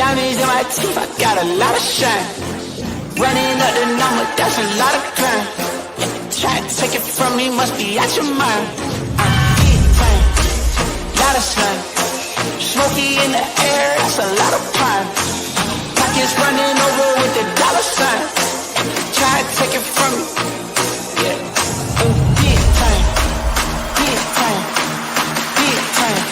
diamonds in my teeth, I got a lot of shine. Running up the number, that's a lot of crime. Try to take it from me, must be out your mind. Big time, lot of slime. Smoky in the air, that's a lot of prime. Pockets running over with the dollar sign. Try to take it from me, yeah. Big time, big time, big time.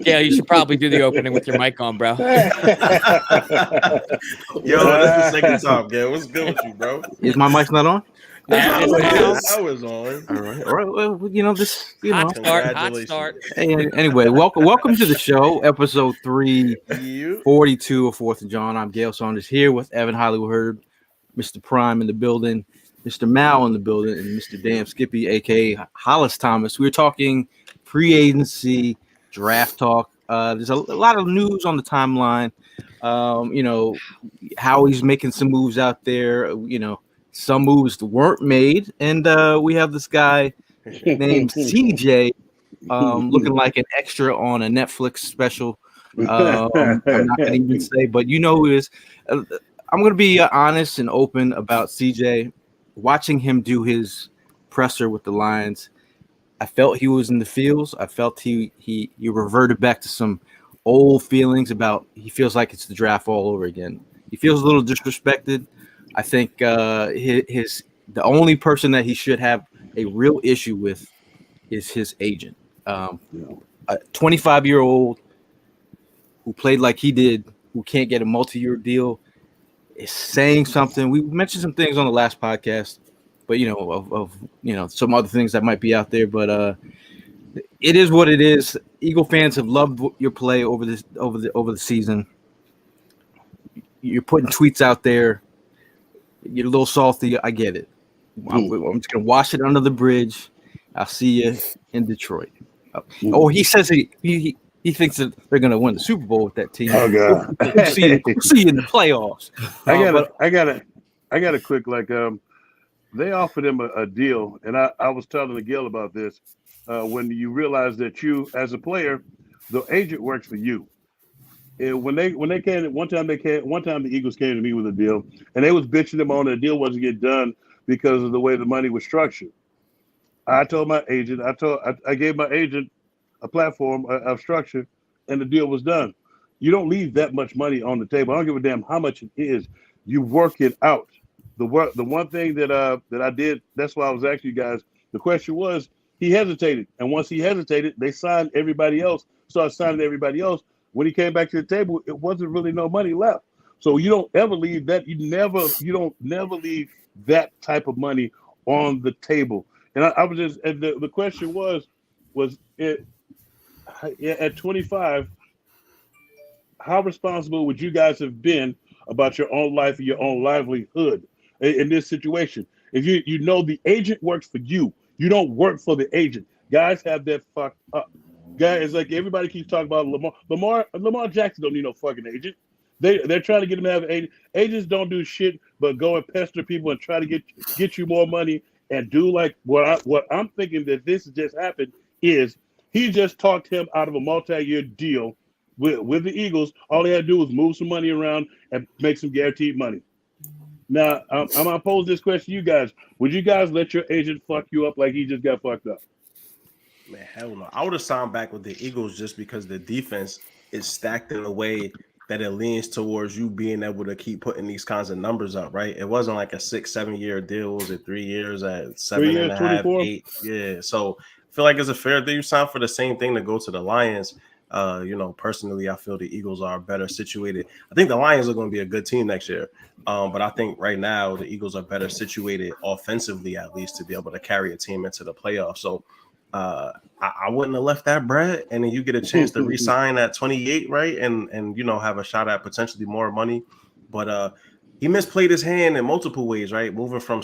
Yeah, you should probably do the opening with your mic on, bro. Yo, this is second time, Gail. What's good with you, bro? Is my mic not on? Yeah, I was on. All right. Well, hot start. Hey, anyway, welcome to the show, episode 342 of Fourth and Jawn. I'm Gail Saunders here with Evan Hollywood Herb, Mr. Prime in the building, Mr. Mal in the building, and Mr. Damn Skippy, aka Hollis Thomas. We're talking pre-agency draft talk. There's a lot of news on the timeline. Howie's making some moves out there. Some moves weren't made, and we have this guy named CJ looking like an extra on a Netflix special. I'm not gonna even say, but who it is. I'm gonna be honest and open about CJ. Watching him do his presser with the Lions, I felt he was in the fields. I felt he reverted back to some old feelings about he feels like it's the draft all over again. He feels a little disrespected. I think the only person that he should have a real issue with is his agent. A 25-year-old who played like he did, who can't get a multi-year deal, is saying something. We mentioned some things on the last podcast, but some other things that might be out there. But it is what it is. Eagle fans have loved your play over the season. You're putting tweets out there. You're a little salty. I get it. I'm just gonna wash it under the bridge. I'll see you in Detroit. Oh, he says he thinks that they're gonna win the Super Bowl with that team. Oh God! We'll see you in the playoffs. I got a quick they offered him a deal, and I was telling Gil about this. When you realize that you, as a player, the agent works for you. And when they came one time the Eagles came to me with a deal, and they was bitching them on the deal wasn't get done because of the way the money was structured. I told my agent, I gave my agent a platform of structure, and the deal was done. You don't leave that much money on the table. I don't give a damn how much it is. You work it out. The one thing that I did, that's why I was asking you guys. The question was, he hesitated, and once he hesitated, they signed everybody else. Started signing everybody else. When he came back to the table, it wasn't really no money left. So you don't ever leave that. You don't never leave that type of money on the table. And I was just, and the question was it at 25, how responsible would you guys have been about your own life and your own livelihood in this situation? If you know the agent works for you, you don't work for the agent. Guys have that fucked up. Guys, it's like everybody keeps talking about Lamar Jackson don't need no fucking agent. They're trying to get him to have an agent. Agents don't do shit but go and pester people and try to get you more money and do like what I'm thinking that this just happened is he just talked him out of a multi-year deal with the Eagles. All he had to do was move some money around and make some guaranteed money. Now, I'm gonna pose this question to you guys. Would you guys let your agent fuck you up like he just got fucked up? Man, hell no. I would have signed back with the Eagles just because the defense is stacked in a way that it leans towards you being able to keep putting these kinds of numbers up, right? It wasn't like a 6-7 year deal. Was it 3 years at 7.5, 8? Yeah. So I feel like it's a fair thing. You signed for the same thing to go to the Lions. Personally, I feel the Eagles are better situated. I think the Lions are going to be a good team next year. But I think right now the Eagles are better situated offensively, at least, to be able to carry a team into the playoffs. So I wouldn't have left that bread, and then you get a chance to re-sign at 28, right? And have a shot at potentially more money. But he misplayed his hand in multiple ways, right? Moving from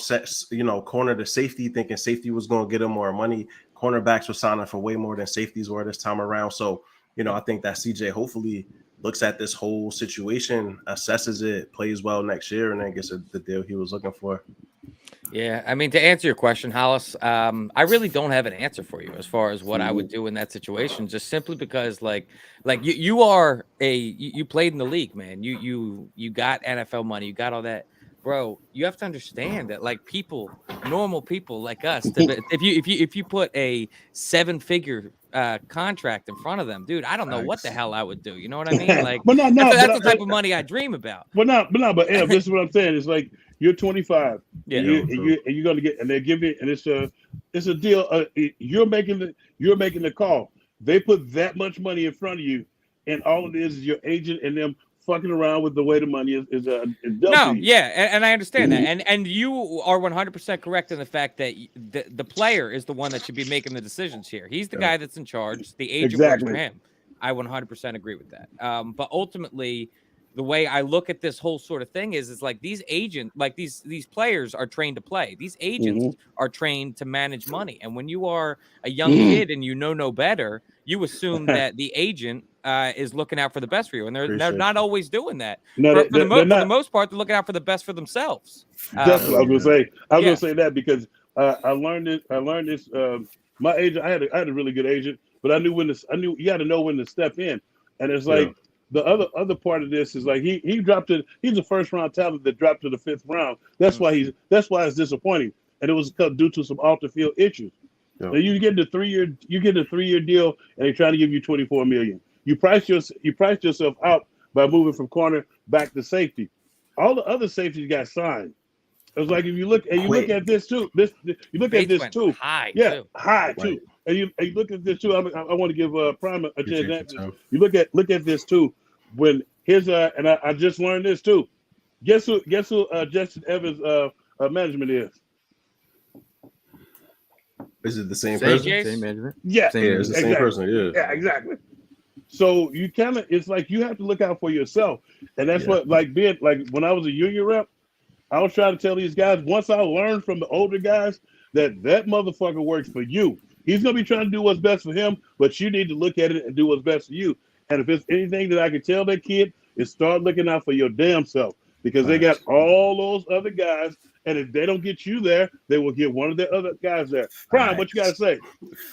corner to safety, thinking safety was going to get him more money. Cornerbacks were signing for way more than safeties were this time around. So, I think that CJ hopefully looks at this whole situation, assesses it, plays well next year, and then gets the deal he was looking for. Yeah, I mean, to answer your question, Hollis, I really don't have an answer for you as far as what I would do in that situation, just simply because, like you are you played in the league, man. You got NFL money, you got all that, bro. You have to understand that, like, normal people like us, if you put a 7-figure contract in front of them, dude, I don't know what the hell I would do. You know what I mean? Like, but that's the type of money I dream about. But Ev, this is what I'm saying. It's like you're 25, yeah, and you're gonna get, and they give you, and it's a deal. You're making the call. They put that much money in front of you, and all it is your agent and them fucking around with the way the money is no, yeah, and I understand that, and you are 100% correct in the fact that the player is the one that should be making the decisions here. He's the guy that's in charge. The agent works for him. I 100% agree with that. But ultimately, the way I look at this whole sort of thing is like these players are trained to play. These agents are trained to manage money. And when you are a young kid and you know no better, you assume that the agent is looking out for the best for you, and they're not always doing that. No, for the most part, they're looking out for the best for themselves. That's what I was gonna say. I was gonna say that because I learned this. My agent, I had a really good agent, but I knew you got to know when to step in, and it's like. The other part of this is like he dropped it. He's a first round talent that dropped to the 5th round. That's why it's disappointing, and it was due to some off the field issues. Yeah. Now you get the 3-year deal, and they're trying to give you $24 million. You priced yourself out by moving from corner back to safety. All the other safeties got signed. It was like if you look at this too. High too. And you look at this too. I want to give Prime a chance. You look at this too. When his and I just learned this too. Guess who Justin Evans' management is? Is it the same person? Same management. Yeah, it's the same person. Yeah, exactly. So you it's like you have to look out for yourself, and that's what being when I was a union rep, I was trying to tell these guys. Once I learned from the older guys that motherfucker works for you. He's going to be trying to do what's best for him, but you need to look at it and do what's best for you. And if it's anything that I can tell that kid, is start looking out for your damn self because they got all those other guys. And if they don't get you there, they will get one of the other guys there. Prime, what you got to say?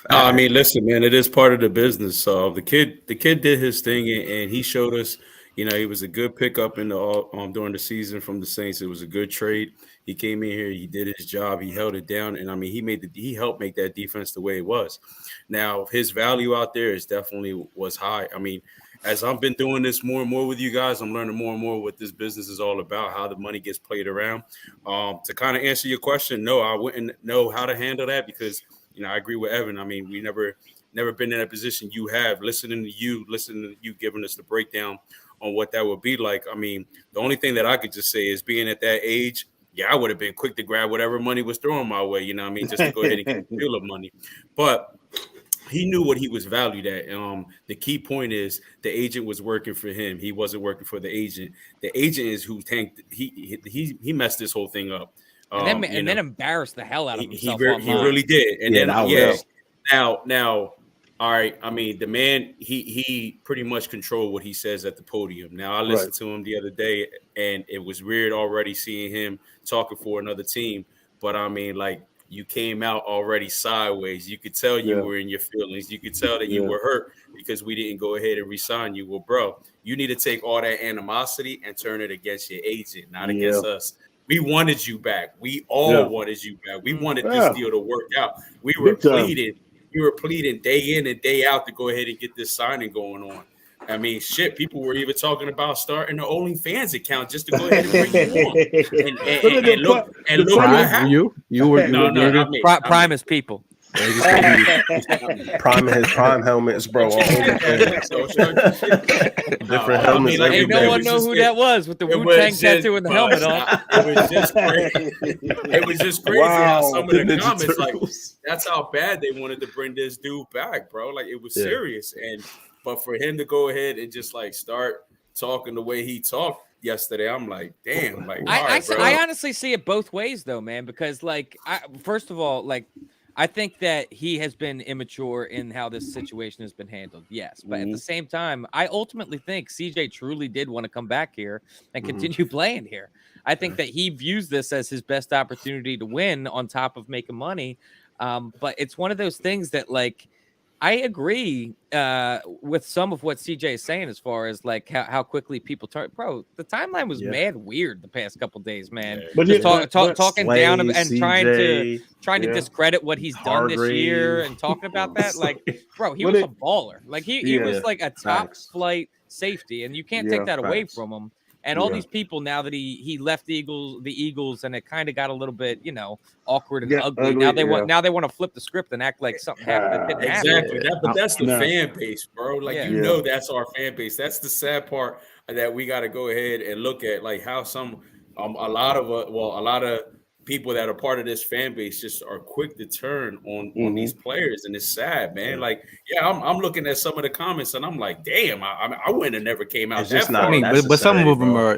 I mean, listen, man, it is part of the business. So the kid did his thing, and he showed us, he was a good pickup in the during the season from the Saints. It was a good trade. He came in here, he did his job, he held it down, and I mean, he helped make that defense the way it was. Now, his value out there was high. I mean, as I've been doing this more and more with you guys, I'm learning more and more what this business is all about, how the money gets played around. To kind of answer your question, no, I wouldn't know how to handle that because I agree with Evan. I mean, we never been in a position you have. Listening to you giving us the breakdown on what that would be like. I mean, the only thing that I could just say is being at that age, I would have been quick to grab whatever money was thrown my way, just to go ahead and get the deal of money. But he knew what he was valued at. The key point is the agent was working for him. He wasn't working for the agent. The agent is who tanked. He messed this whole thing up. And then embarrassed the hell out of himself. He really did. And now. All right. I mean, the man, he pretty much controlled what he says at the podium. Now, I listened to him the other day, and it was weird already seeing him talking for another team. But, I mean, like, you came out already sideways. You could tell you were in your feelings. You could tell that you were hurt because we didn't go ahead and re-sign you. Well, bro, you need to take all that animosity and turn it against your agent, not against us. We wanted you back. We all wanted you back. We wanted this deal to work out. We were pleading. You were pleading day in and day out to go ahead and get this signing going on. I mean, shit, people were even talking about starting an OnlyFans account just to go ahead and bring you on. And look what happened. You were Prime is people. Prime his prime helmets, bro. Different helmets. Ain't no one know who that was with the Wu-Tang tattoo and the helmet on. It was just crazy. It was just crazy how some of the comments, like, that's how bad they wanted to bring this dude back, bro. Like, it was serious. But for him to go ahead and just like start talking the way he talked yesterday, I'm like, damn. Like, I honestly see it both ways though, man, because like, first of all, like, I think that he has been immature in how this situation has been handled. Yes. But at the same time, I ultimately think CJ truly did want to come back here and continue playing here. I think that he views this as his best opportunity to win on top of making money. But it's one of those things that, like, I agree with some of what CJ is saying as far as like how quickly people turn. Bro, the timeline was mad weird the past couple days, man. But Just yeah, talking Slay, down and CJ, trying to discredit what he's done this year Hargrave. and talking about that. Like, bro, he But was it- a baller. Like he Yeah. was like a top Facts. flight safety, and you can't Yeah, take that away facts. from him. And all Yeah. these people now that he left the Eagles, and it kind of got a little bit, awkward and Yeah, ugly. Now they want to flip the script and act like something happened that didn't happen. Exactly. But that's the Nah. fan base, bro. Like Yeah. you know, that's our fan base. That's the sad part that we got to go ahead and look at, like how some a lot of people that are part of this fan base just are quick to turn on these players, and it's sad, man. Like, yeah, I'm looking at some of the comments, and I'm like, damn, I wouldn't have never came out It's that just far. not I mean, but some necessary, of them bro. are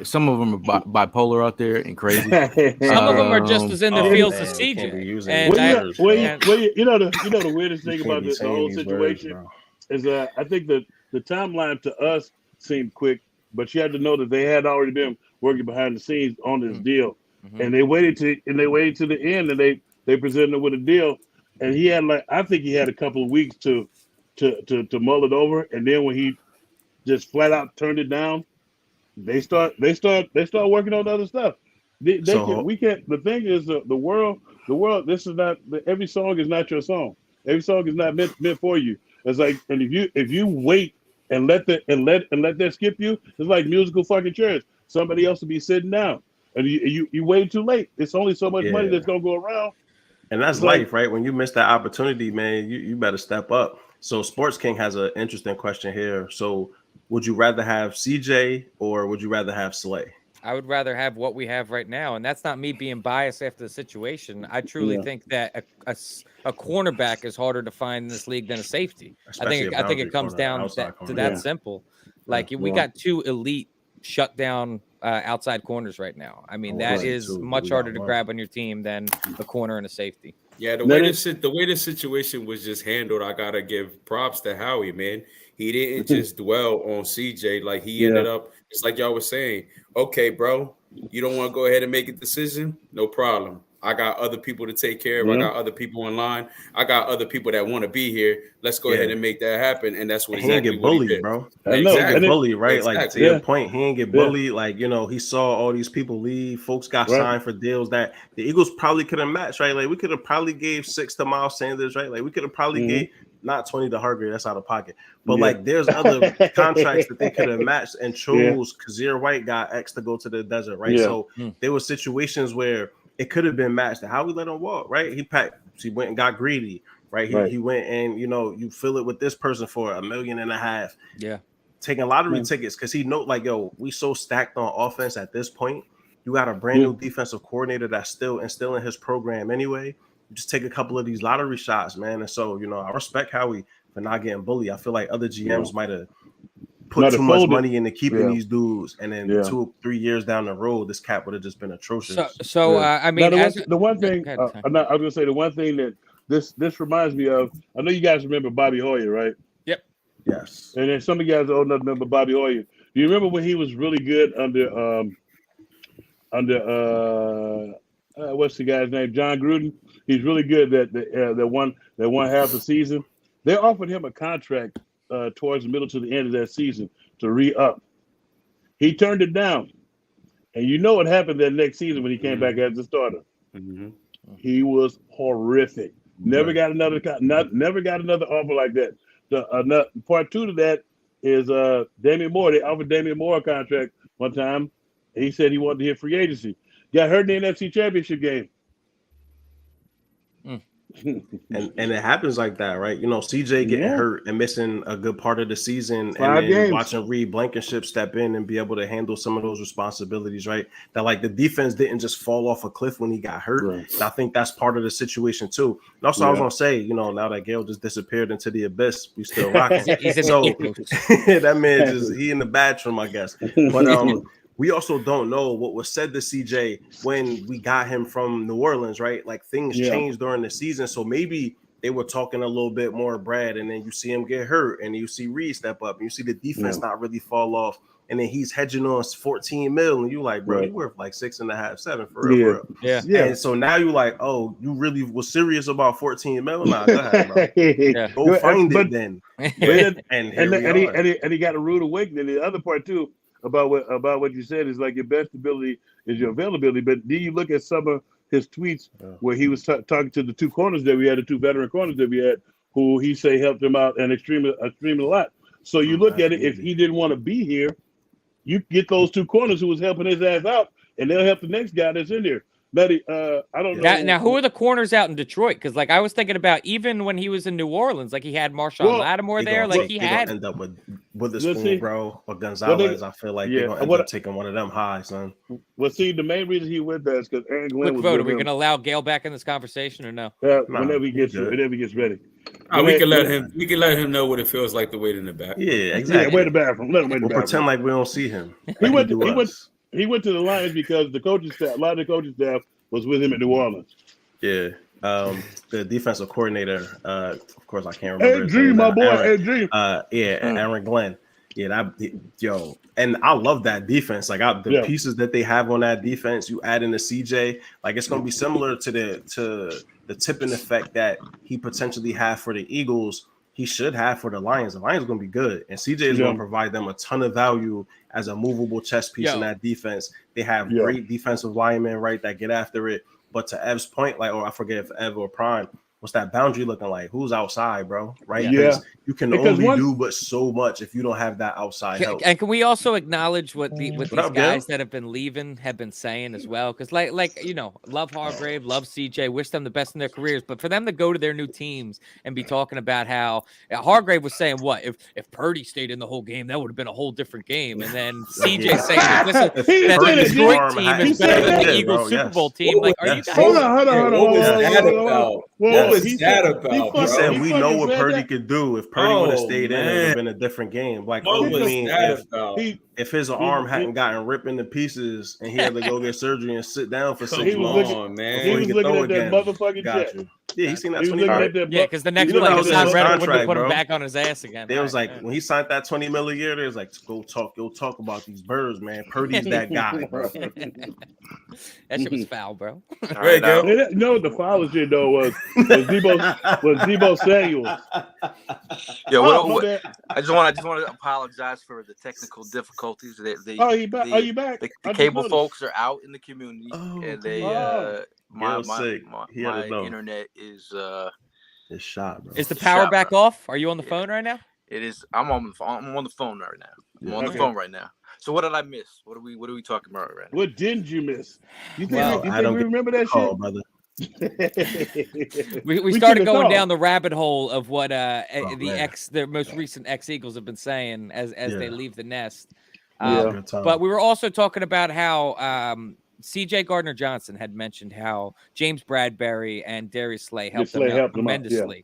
bipolar out there and crazy. Some of them are just as in the Oh, fields man, as we can't be CJ. using And these I- words, bro. you know the weirdest thing You about can't be the saying whole these words, situation bro. is I think that the timeline to us seemed quick, but you had to know that they had already been working behind the scenes on this deal, and they waited to the end, and they presented him with a deal, and he had I think he had a couple of weeks to mull it over, and then when he just flat out turned it down, they start working on other stuff. We can't. The thing is, the world. This is not. Every song is not your song. Every song is not meant for you. It's like, and if you wait and let that skip you, it's like musical fucking chairs. Somebody else will be sitting down, and you wait too late. It's only so much money that's gonna go around. And that's It's like- life, right? When you miss that opportunity, man, you better step up. So Sports King has an interesting question here. So would you rather have CJ or would you rather have Slay? I would rather have what we have right now, and that's not me being biased after the situation. I truly think that a cornerback is harder to find in this league than a safety. Especially I think it comes down to that simple. Like we got two elite shut down outside corners right now. I mean, that is much harder to grab on your team than a corner and a safety. Yeah, the way the situation was just handled, I gotta give props to Howie, man. He didn't just dwell on CJ. Like he ended up, it's like y'all was saying, okay, bro, you don't want to go ahead and make a decision? No problem. I got other people to take care of. I got other people in line. I got other people that want to be here. Let's go ahead and make that happen. And that's what he didn't get bullied, he did. bro. Exactly. He get bullied, right? Exactly. Like to your point, he didn't get bullied. Like, he saw all these people leave. Folks got signed for deals that the Eagles probably could have matched, right? Like we could have probably gave 6 to Miles Sanders, right? Like we could have probably gave not 20 to Hargrave, that's out of pocket. But like there's other contracts that they could have matched and chose. Kazir White got X to go to the desert, right? So there were situations where it could have been matched. How we let him walk, right? He went and got greedy, right? He went and you fill it with this person for $1.5 million. Yeah. Taking lottery tickets because he know like, yo, we so stacked on offense at this point. You got a brand new defensive coordinator that's still instilling his program anyway. You just take a couple of these lottery shots, man. And so, I respect Howie for not getting bullied. I feel like other GMs might have put too much money into keeping these dudes, and then 2-3 years down the road, this cap would have just been atrocious. I mean, the one thing I was gonna say, the one thing that this reminds me of. I know you guys remember Bobby Hoyer, right? Yep. Yes. And then some of you guys are old enough to remember Bobby Hoyer. Do you remember when he was really good under what's the guy's name? John Gruden. He's really good that one half the season. They offered him a contract towards the middle to the end of that season to re-up. He turned it down. And you know what happened that next season when he came back as a starter. He was horrific. Never got another offer like that. Part 2 to that is Damian Moore. They offered Damian Moore a contract one time. He said he wanted to hit free agency. Got hurt in the NFC Championship game. And it happens like that, right? CJ getting hurt and missing a good part of the season, 5 and then games. watching Reed Blankenship step in and be able to handle some of those responsibilities, right? That like the defense didn't just fall off a cliff when he got hurt. Right. I think that's part of the situation too. And also, I was gonna say, now that Gale just disappeared into the abyss, we still rocking. So that man he in the bathroom, I guess. But we also don't know what was said to CJ when we got him from New Orleans, right? Like things changed during the season. So maybe they were talking a little bit more Brad, and then you see him get hurt, and you see Reed step up, and you see the defense not really fall off, and then he's hedging on 14 mil, and you like, bro, you worth like 6.5, 7 for real. Yeah. And so now you like, oh, you really was serious about 14 mil? Nah, go ahead, bro. Go find it then. And he got a rude awakening. The other part too about what you said is like your best ability is your availability. But do you look at some of his tweets where he was talking to the two corners that we had, the two veteran corners that we had, who he say helped him out and extremely a lot. So you look at it, if he didn't want to be here, you get those two corners who was helping his ass out, and they'll help the next guy that's in there. I don't know. Now, who are the corners out in Detroit? Because, like, I was thinking about even when he was in New Orleans, like he had Marshawn Lattimore there. Like he had end up with Witherspoon, bro, or Gonzalez. I feel like they're gonna end up taking one of them high, son. Well, see, the main reason he went there is because Aaron Glenn was vote. Are with we him. going to allow Gale back in this conversation or no? Whenever he gets ready. We can let him. We can let him know what it feels like to wait in the back. Yeah, exactly. Yeah, wait in the bathroom. Let him wait in the bathroom. Pretend like we don't see him. He went to the Lions because the coaching staff, a lot of the coaching staff was with him in New Orleans. Yeah. The defensive coordinator, of course, I can't remember. AG, my boy, AG. Aaron Glenn. Yeah, and I love that defense. Like the pieces that they have on that defense, you add in the CJ, like it's gonna be similar to the tipping effect that he potentially had for the Eagles. He should have for the Lions. The Lions are going to be good, and CJ is going to provide them a ton of value as a movable chess piece in that defense. They have great defensive linemen, right, that get after it. But to Ev's point, like, I forget if Ev or Prime, what's that boundary looking like? Who's outside, bro? Right? Yeah. You can only do but so much if you don't have that outside help. And can we also acknowledge what these guys that have been leaving have been saying as well? Because like love Hargrave, love CJ, wish them the best in their careers. But for them to go to their new teams and be talking about how Hargrave was saying, what if Purdy stayed in the whole game, that would have been a whole different game. And then CJ saying that the Detroit team is better than the Eagles Super Bowl team. Like, are you guys? Hold on. What was that about? What was that about? He said we know what Purdy could do. If Purdy would have stayed in, it would have been a different game. Like, if his arm hadn't gotten ripped into pieces and he had to go get surgery and sit down for 6 months, man, he was looking at that motherfucking check. Yeah, he seen that 20 million. Yeah, because the next play was not ready when they put him back on his ass again. They was like, when he signed that 20 million a year, they was like, go talk about these birds, man. Purdy's that guy, bro. That shit was foul, bro. Right, you know what the foul shit though was Debo Samuel. Yeah, I just want to apologize for the technical difficulties. Are you back? The cable folks are out in the community, and they my internet is it's shot, bro. Is the power back off? Are you on the phone right now? It is. I'm on the phone. I'm on the phone right now. I'm on the phone right now. So what did I miss? What are we talking about right now? What didn't you miss? You think we remember that shit, brother? we started going down the rabbit hole of what the most recent ex-Eagles have been saying as they leave the nest. But we were also talking about how C.J. Gardner-Johnson had mentioned how James Bradbury and Darius Slay helped him out tremendously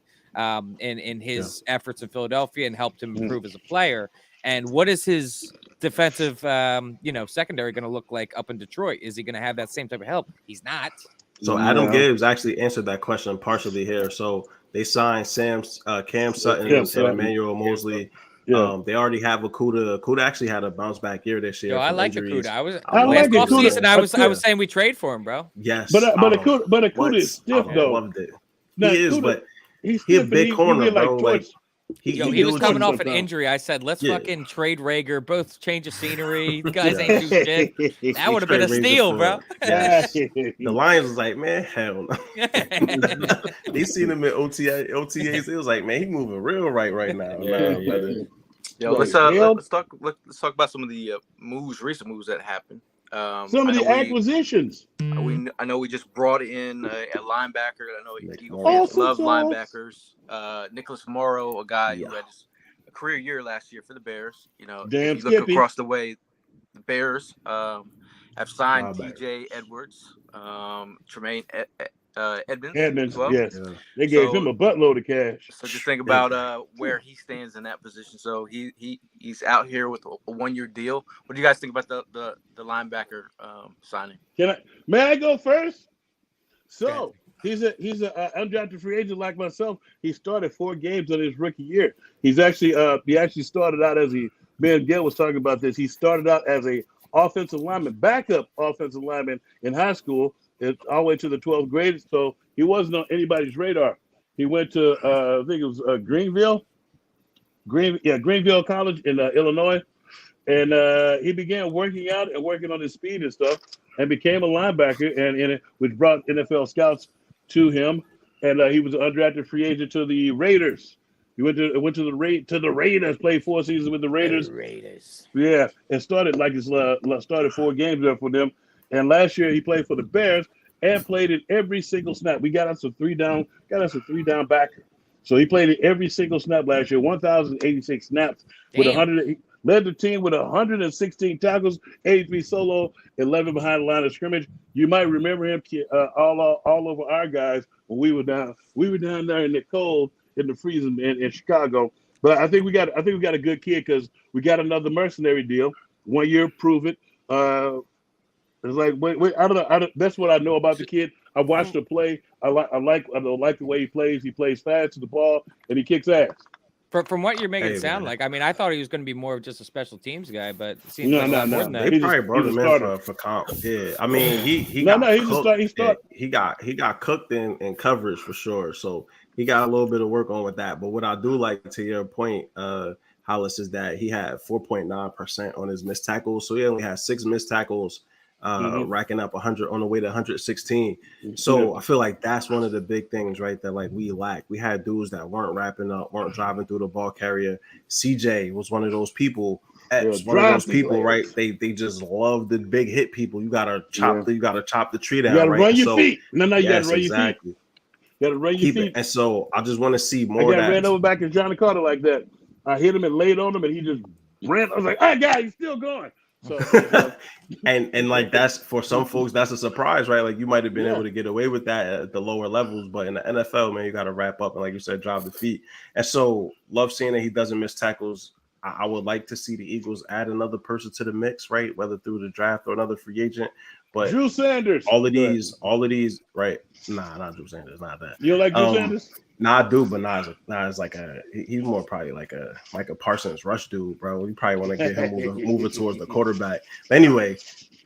in his efforts in Philadelphia and helped him improve as a player. And what is his defensive, secondary going to look like up in Detroit? Is he going to have that same type of help? He's not. So Adam Gibbs actually answered that question partially here. So they signed Cam Sutton and Emmanuel Mosley. Yeah. They already have Akuda. Akuda actually had a bounce back year this year. I like Akuda. I like Akuda. I was saying we trade for him, bro. Yes, but Akuda is stiff though. Loved it. He is, but he's a big corner, bro. Like he was coming off an injury. I said, let's fucking trade Rager. Both change of scenery. The guys ain't do shit. That would have been a steal, bro. Yes. The Lions was like, man, hell no. They seen him at OTAs. It was like, man, he moving real right now. Let's talk about some of the recent moves that happened. Some of the acquisitions. I know we just brought in a linebacker. I know Eagle fans love linebackers. Nicholas Morrow, a guy who had a career year last year for the Bears. You look across the way, the Bears have signed TJ Edwards, Tremaine Edmonds. Edmonds, Well. yes. Yeah. They gave So- him a buttload of cash. So just think about where he stands in that position. So he's out here with a 1-year deal. What do you guys think about the linebacker signing? May I go first? So he's a undrafted free agent like myself. He started 4 games in his rookie year. He actually started out as Ben Gill was talking about this. He started out as a offensive lineman, backup offensive lineman in high school, all the way to the 12th grade. So he wasn't on anybody's radar. He went to I think it was Greenville College in Illinois, and he began working out and working on his speed and stuff, and became a linebacker, and which brought NFL scouts to him. And he was an undrafted free agent to the Raiders. He went to the Raiders, played 4 seasons with the Raiders. Yeah, and started started 4 games there for them. And last year he played for the Bears and played in every single snap. We got us a 3-down backer. So he played in every single snap last year, 1,086 snaps. With 100. He led the team with 116 tackles, 83 solo, 11 behind the line of scrimmage. You might remember him all over our guys when we were down there in the cold, in the freezing in Chicago. But I think we got a good kid because we got another mercenary deal, 1 year, prove it. It's like I don't know. That's what I know about the kid. I watched him play. I like the way he plays. He plays fast to the ball and he kicks ass. From what you're making it sound like, I mean, I thought he was going to be more of just a special teams guy, but it seems No, like a lot more than that. They probably brought him in for comp. Yeah, I mean, he got cooked in coverage for sure. So he got a little bit of work on with that. But what I do like, to your point, Hollis, is that he had 4.9% on his missed tackles. So he only had 6 missed tackles. Racking up 100 on the way to 116. So I feel like that's one of the big things, right? That like we lack. We had dudes that weren't wrapping up, weren't driving through the ball carrier. CJ was one of those people. Epps, one of those people, right? They just love the big hit people. You gotta chop the tree down. You gotta right? run your feet. No, you yes, gotta run exactly. your feet. You gotta run your feet. And so I just want to see more. I got ran over back in Johnny Carter like that. I hit him and laid on him, and he just ran. I was like, "Ah, guy, he's still going." So, and like that's for some folks that's a surprise, right? Like you might have been able to get away with that at the lower levels, but in the NFL, man, you got to wrap up and, like you said, drive the feet. And so love seeing that he doesn't miss tackles. I would like to see the Eagles add another person to the mix, right? Whether through the draft or another free agent. But Drew Sanders, all of these, right? Nah, not Drew Sanders, not that. You don't like Drew Sanders? Nah, I do, but Nas like he's more probably like a Parsons Rush dude, bro. You probably want to get him moving towards the quarterback. But anyway,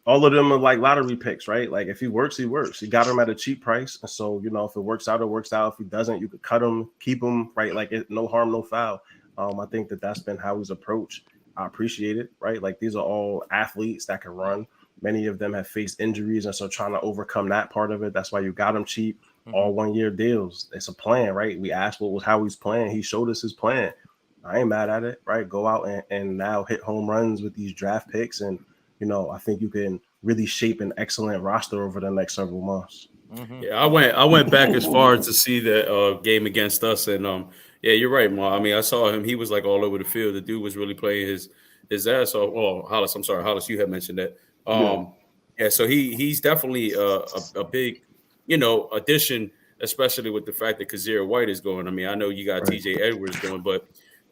all of them are like lottery picks, right? Like if he works, he works. You got him at a cheap price, and so if it works out, it works out. If he doesn't, you could cut him, keep him, right? Like no harm, no foul. I think that's been how he's approached. I appreciate it, right? Like these are all athletes that can run. Many of them have faced injuries, and so trying to overcome that part of it. That's why you got them cheap. All 1 year deals. It's a plan, right? We asked how he's playing. He showed us his plan. I ain't mad at it, right? Go out and now hit home runs with these draft picks. And, I think you can really shape an excellent roster over the next several months. Yeah, I went back as far as to see the game against us. And, yeah, you're right, Ma. I mean, I saw him. He was like all over the field. The dude was really playing his ass off. Oh, Hollis, I'm sorry. Hollis, you had mentioned that. Yeah, so he's definitely a big, addition, especially with the fact that Kazir White is going. I mean, I know you got TJ Edwards going, but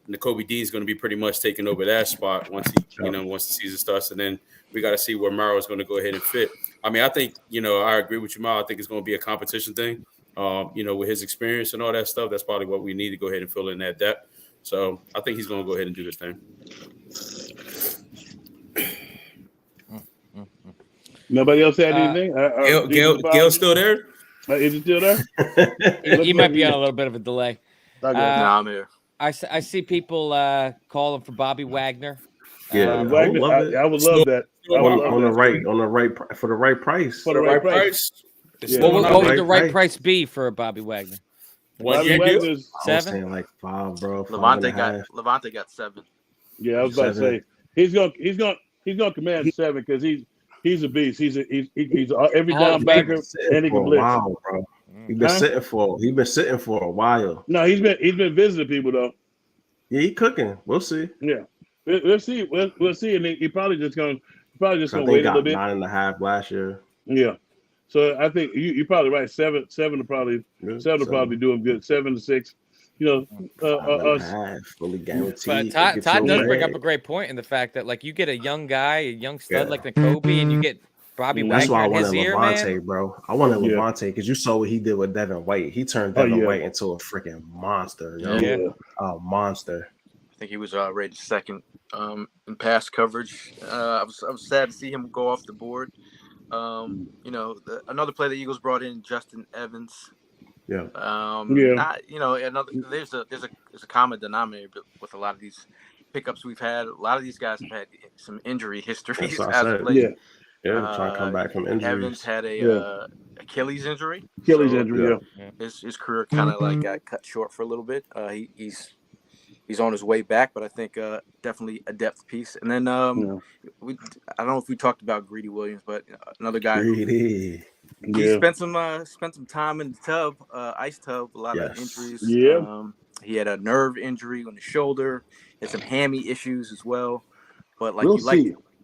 Nakobe Dean is going to be pretty much taking over that spot once the season starts, and then we got to see where Morrow is going to go ahead and fit. I mean, I think I agree with you, Morrow. I think it's going to be a competition thing. With his experience and all that stuff, that's probably what we need to go ahead and fill in that depth. So I think he's going to go ahead and do this thing. Nobody else had anything? Gail's still there? Is he still there? he might be on a little bit of a delay. I'm here. I see people calling for Bobby Wagner. Yeah, I would love that. On the right for the right price. For the right price. What would the right price be for Bobby Wagner? Bobby Wagner's 7? Like 5, bro. Levante got 7. Yeah, I was about to say he's gonna command 7 because he's a beast. He's every down backer and he can blitz. Wow, bro. He's been sitting for a while. No, he's been visiting people though. Yeah, he cooking. We'll see. Yeah, we'll see. We'll see. And he probably just gonna wait a little bit. 9.5 last year. Yeah. So I think you're probably right. Seven will probably be doing good. 7 to 6. You know, fully But guaranteed. Todd does bring up bread. a great point in the fact that like you get a young guy, a young stud like N'Kobe, and you get Bobby That's why Wagner I in wanted his ear, Levante, man. bro. I wanted Yeah. Levante because you saw what he did with Devin White. He turned Devin White into a freaking monster, yo. Yeah. A monster. I think he was rated second in pass coverage. I was sad to see him go off the board. You know, another player the Eagles brought in, Justin Evans. Yeah. Not, you know, there's a common denominator with a lot of these pickups we've had. A lot of these guys have had some injury histories as of late. Trying to come back from injuries. Evans had a Achilles injury. Achilles injury. His career kind of like got cut short for a little bit. He's on his way back, but I think definitely a depth piece. And then I don't know if we talked about Greedy Williams, but another guy Greedy. he spent some time in the tub, ice tub, a lot of injuries. Yeah. He had a nerve injury on the shoulder, had some hammy issues as well. But like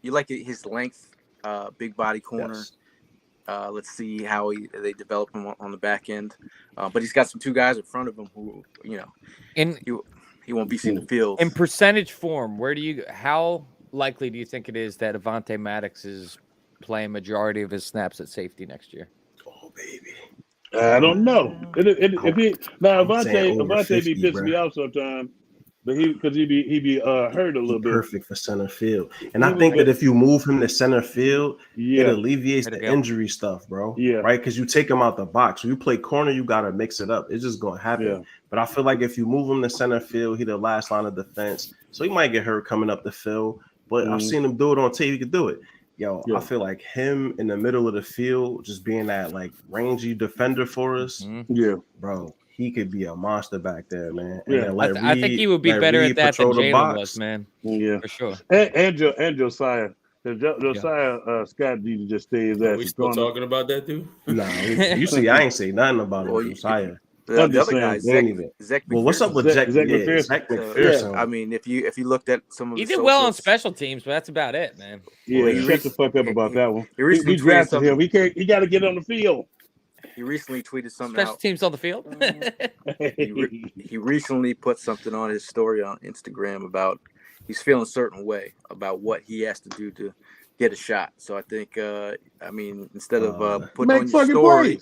you like his length, big body corner. Yes. Let's see how they develop him on the back end. But he's got some two guys in front of him who, you know, he won't be seeing the field. In percentage form, how likely do you think it is that Avonte Maddox is playing majority of his snaps at safety next year? Oh baby, I don't know. Avonte be pissing me off sometimes, but he be hurt a little bit. Perfect for center field, and I think that if you move him to center field, it alleviates the injury stuff, bro. Yeah, right. Because you take him out the box. When you play corner, you gotta mix it up. It's just gonna happen. Yeah. But I feel like if you move him to center field, he the last line of defense, so he might get hurt coming up the field. But I've seen him do it on tape. He could do it. Yo, I feel like him in the middle of the field, just being that like rangy defender for us. Yeah, bro, he could be a monster back there, man. Yeah, I think he would be better at that than Jalen was, man. Yeah, for sure. And Josiah. Josiah Scott need to just stay his ass. Are we still talking about that dude? No, you see, I ain't say nothing about him, Josiah. The other guy, Zach McPherson. Well, what's up with Zach McPherson? Zach McPherson. I mean, if you looked at some of he did well on special teams, but that's about it, man. Yeah, shut the fuck up about that one. He drafted him. He got to get on the field. He recently tweeted something special out. Teams on the field. He recently put something on his story on Instagram about he's feeling a certain way about what he has to do to get a shot. So I think, I mean, instead of putting on your story.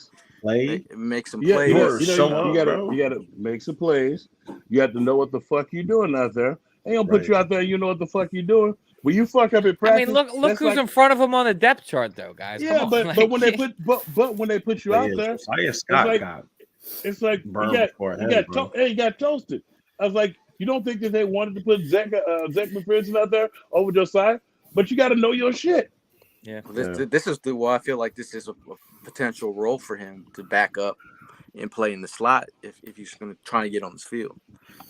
Make some plays. You gotta make some plays. You have to know what the fuck you doing out there. They don't put you out there. You know what the fuck you doing. When you fuck up in practice, I mean, look who's in front of him on the depth chart, though, guys. Yeah, but when they put you out there, it's like you got toasted. I was like, you don't think that they wanted to put Zach McPherson out there over Josiah, but you got to know your shit. Yeah, this is I feel like this is a potential role for him to back up and play in the slot if he's going to try to get on this field.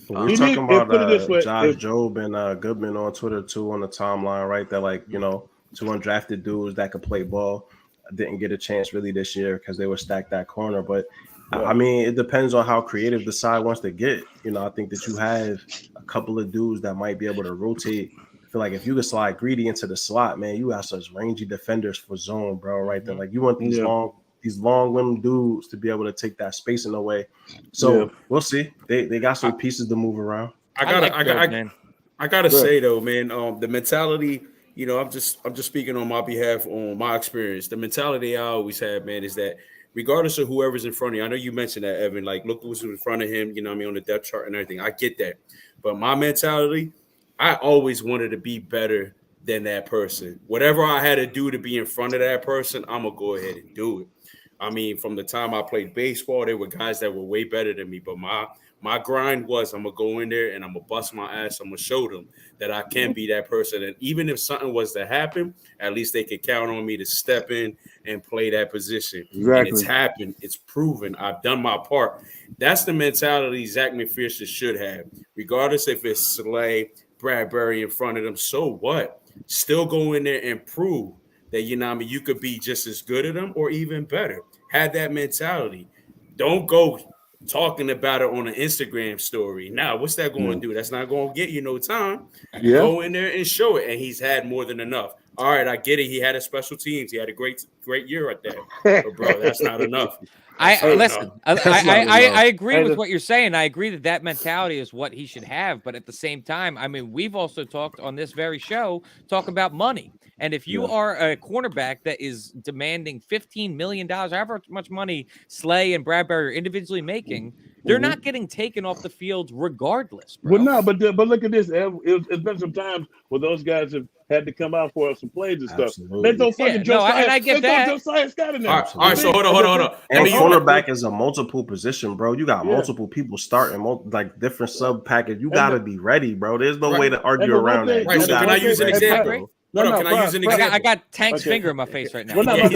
We're talking about Josh Jobe and Goodman on Twitter too on the timeline, right? That like two undrafted dudes that could play ball didn't get a chance really this year because they were stacked that corner. But I mean, it depends on how creative the side wants to get. I think that you have a couple of dudes that might be able to rotate. I feel like if you could slide Greedy into the slot, man, you have such rangy defenders for zone, bro. Right there, like you want these long limbed dudes to be able to take that spacing away. So we'll see. They got some pieces to move around. I gotta say though, man, the mentality. I'm just speaking on my behalf, on my experience. The mentality I always had, man, is that regardless of whoever's in front of you, I know you mentioned that, Evan. Like, look who's in front of him. On the depth chart and everything. I get that, but my mentality, I always wanted to be better than that person. Whatever I had to do to be in front of that person, I'm gonna go ahead and do it. I mean, from the time I played baseball, there were guys that were way better than me. But my grind was I'm going to go in there and I'm going to bust my ass. I'm going to show them that I can be that person. And even if something was to happen, at least they could count on me to step in and play that position. Exactly. And it's happened. It's proven. I've done my part. That's the mentality Zach McPherson should have. Regardless if it's Slay, Bradbury in front of them, so what? Still go in there and prove that, you could be just as good at them or even better. Have that mentality. Don't go talking about it on an Instagram story. Now, what's that going to do? That's not going to get you no time. Go in there and show it. And he's had more than enough. All right, I get it. He had a special teams. He had a great year at that. But bro, that's not enough. I agree with Hey, what you're saying. I agree that mentality is what he should have. But at the same time, I mean, we've also talked on this very show about money. And if you are a cornerback that is demanding $15 million, however much money Slay and Bradbury are individually making, they're not getting taken off the field regardless, bro. Well, no, but look at this. It's been some times where those guys have had to come out for some plays and stuff. Absolutely. They throw fucking Josiah. and I get that. Josiah Scott in there. All right, so hold on. And cornerback is a multiple position, bro. You got multiple people starting, like different sub package. You got to be ready, bro. There's no way to argue around that. Right, so can I use an example? Can I use an example? I got Tank's finger in my face right now. Well, no, I'll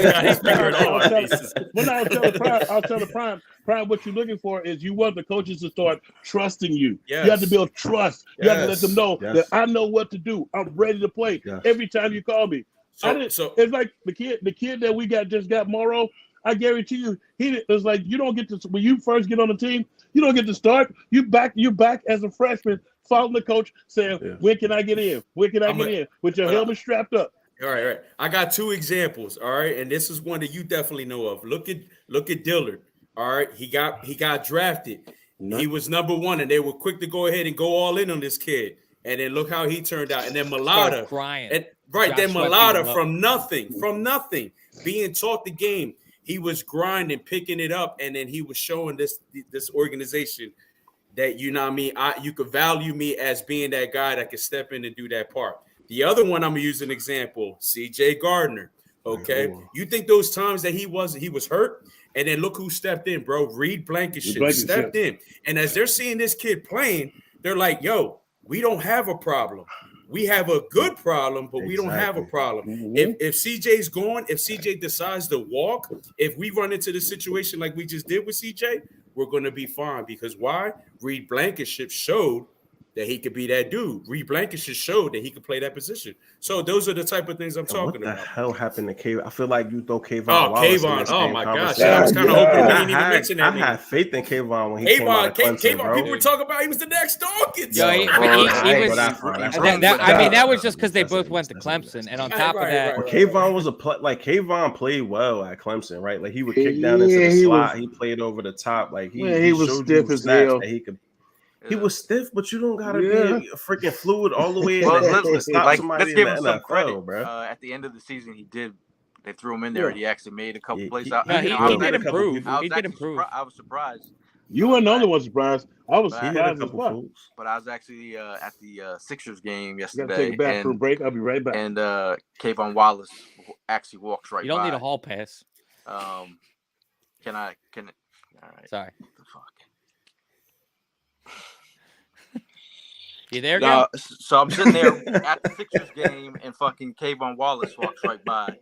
tell the Prime, what you're looking for is you want the coaches to start trusting you. Yes. You have to build trust. You have to let them know Yes. that I know what to do. I'm ready to play every time you call me. It's like the kid that we just got Morrow. I guarantee you, it was like you don't get to when you first get on the team, you don't get to start. You're back as a freshman, following the coach, saying, "When can I get in? When can I get in?" With your helmet strapped up. All right. I got two examples. All right, and this is one that you definitely know of. Look at Dillard. All right, he got drafted. He was number 1, and they were quick to go ahead and go all in on this kid. And then look how he turned out. And then Mulata, Mulata from nothing, being taught the game. He was grinding, picking it up, and then he was showing this organization that, you know what I mean, you could value me as being that guy that could step in and do that part. The other one, I'm going to use an example, C.J. Gardner, okay? You think those times that he was hurt, and then look who stepped in, bro. Reed Blankenship stepped in. And as they're seeing this kid playing, they're like, yo, we don't have a problem. We have a good problem, but we don't have a problem. If CJ's gone, if CJ decides to walk, if we run into the situation like we just did with CJ, we're going to be fine. Because why? Reed Blankenship showed that he could be that dude. Reed Blankenship showed that he could play that position. So those are the type of things I'm talking about. What the hell happened to Kayvon? I feel like you throw Kayvon. Oh my gosh! I was kind of hoping we didn't even mention that. I had faith in Kayvon when he came out of Clemson, bro. People were talking about he was the next Dawkins. That was just because they both went to Clemson, and on top of that, Kayvon was Kayvon played well at Clemson, right? Like he would kick down into the slot. He played over the top. Like he was stiff as hell. He could. He was stiff, but you don't gotta be freaking fluid all the way to stop somebody in the NFL, bro. At the end of the season, they threw him in there, and he actually made a couple plays out. He did improve. I was surprised. You weren't the only one surprised. I was surprised as well. But I was actually at the Sixers game yesterday. Gotta take a bathroom break. I'll be right back. And Kayvon Wallace actually walks right by. You don't need a hall pass. Can I? All right. Sorry. What the fuck? You there, guy? So I'm sitting there at the Sixers game, and fucking Kayvon Wallace walks right by.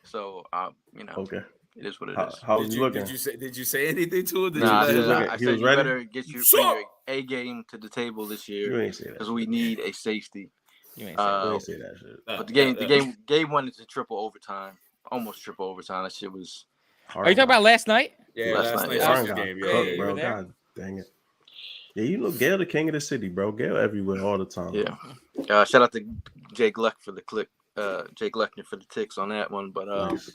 So okay. It is what it is. How was he looking? Did you say anything to him? I said he was you ready? better get your A game to the table this year because we need a safety. You ain't say that shit. But the game went into triple overtime, almost triple overtime. That shit was. Are you talking about last night? Yeah, last night's game. Yeah, bro. God dang it. Yeah, you know Gail, the king of the city, bro. Gail everywhere all the time. Yeah. Shout out to Jay Gluck for the clip. Jay Gluckner for the ticks on that one, but nice.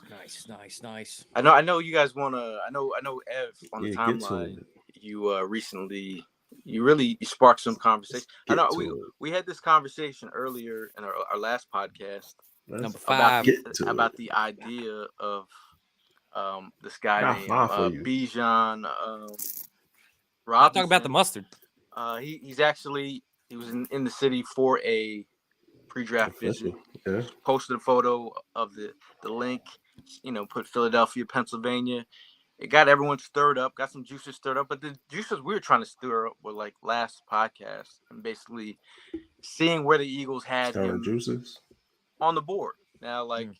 I know you guys want to. I know Ev on the timeline. You recently, you sparked some conversation. I know we had this conversation earlier in our last podcast. Number 5 about the idea of this guy named Jawn. I'll talk about the mustard. He was in the city for a pre-draft visit. Yeah. Posted a photo of the link, put Philadelphia, Pennsylvania. It got everyone stirred up, got some juices stirred up. But the juices we were trying to stir up were like last podcast and basically seeing where the Eagles had him on the board. Now, like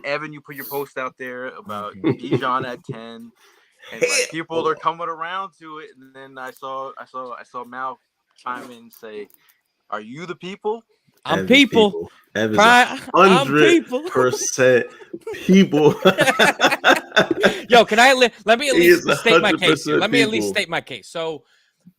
Evan, you put your post out there about Jawn at 10. And like, people are coming around to it, and then I saw Mal chime in and say, "Are you the people?" I'm people. I'm 100% people. Yo, can I let me at least state my case? Let me at least state my case. So,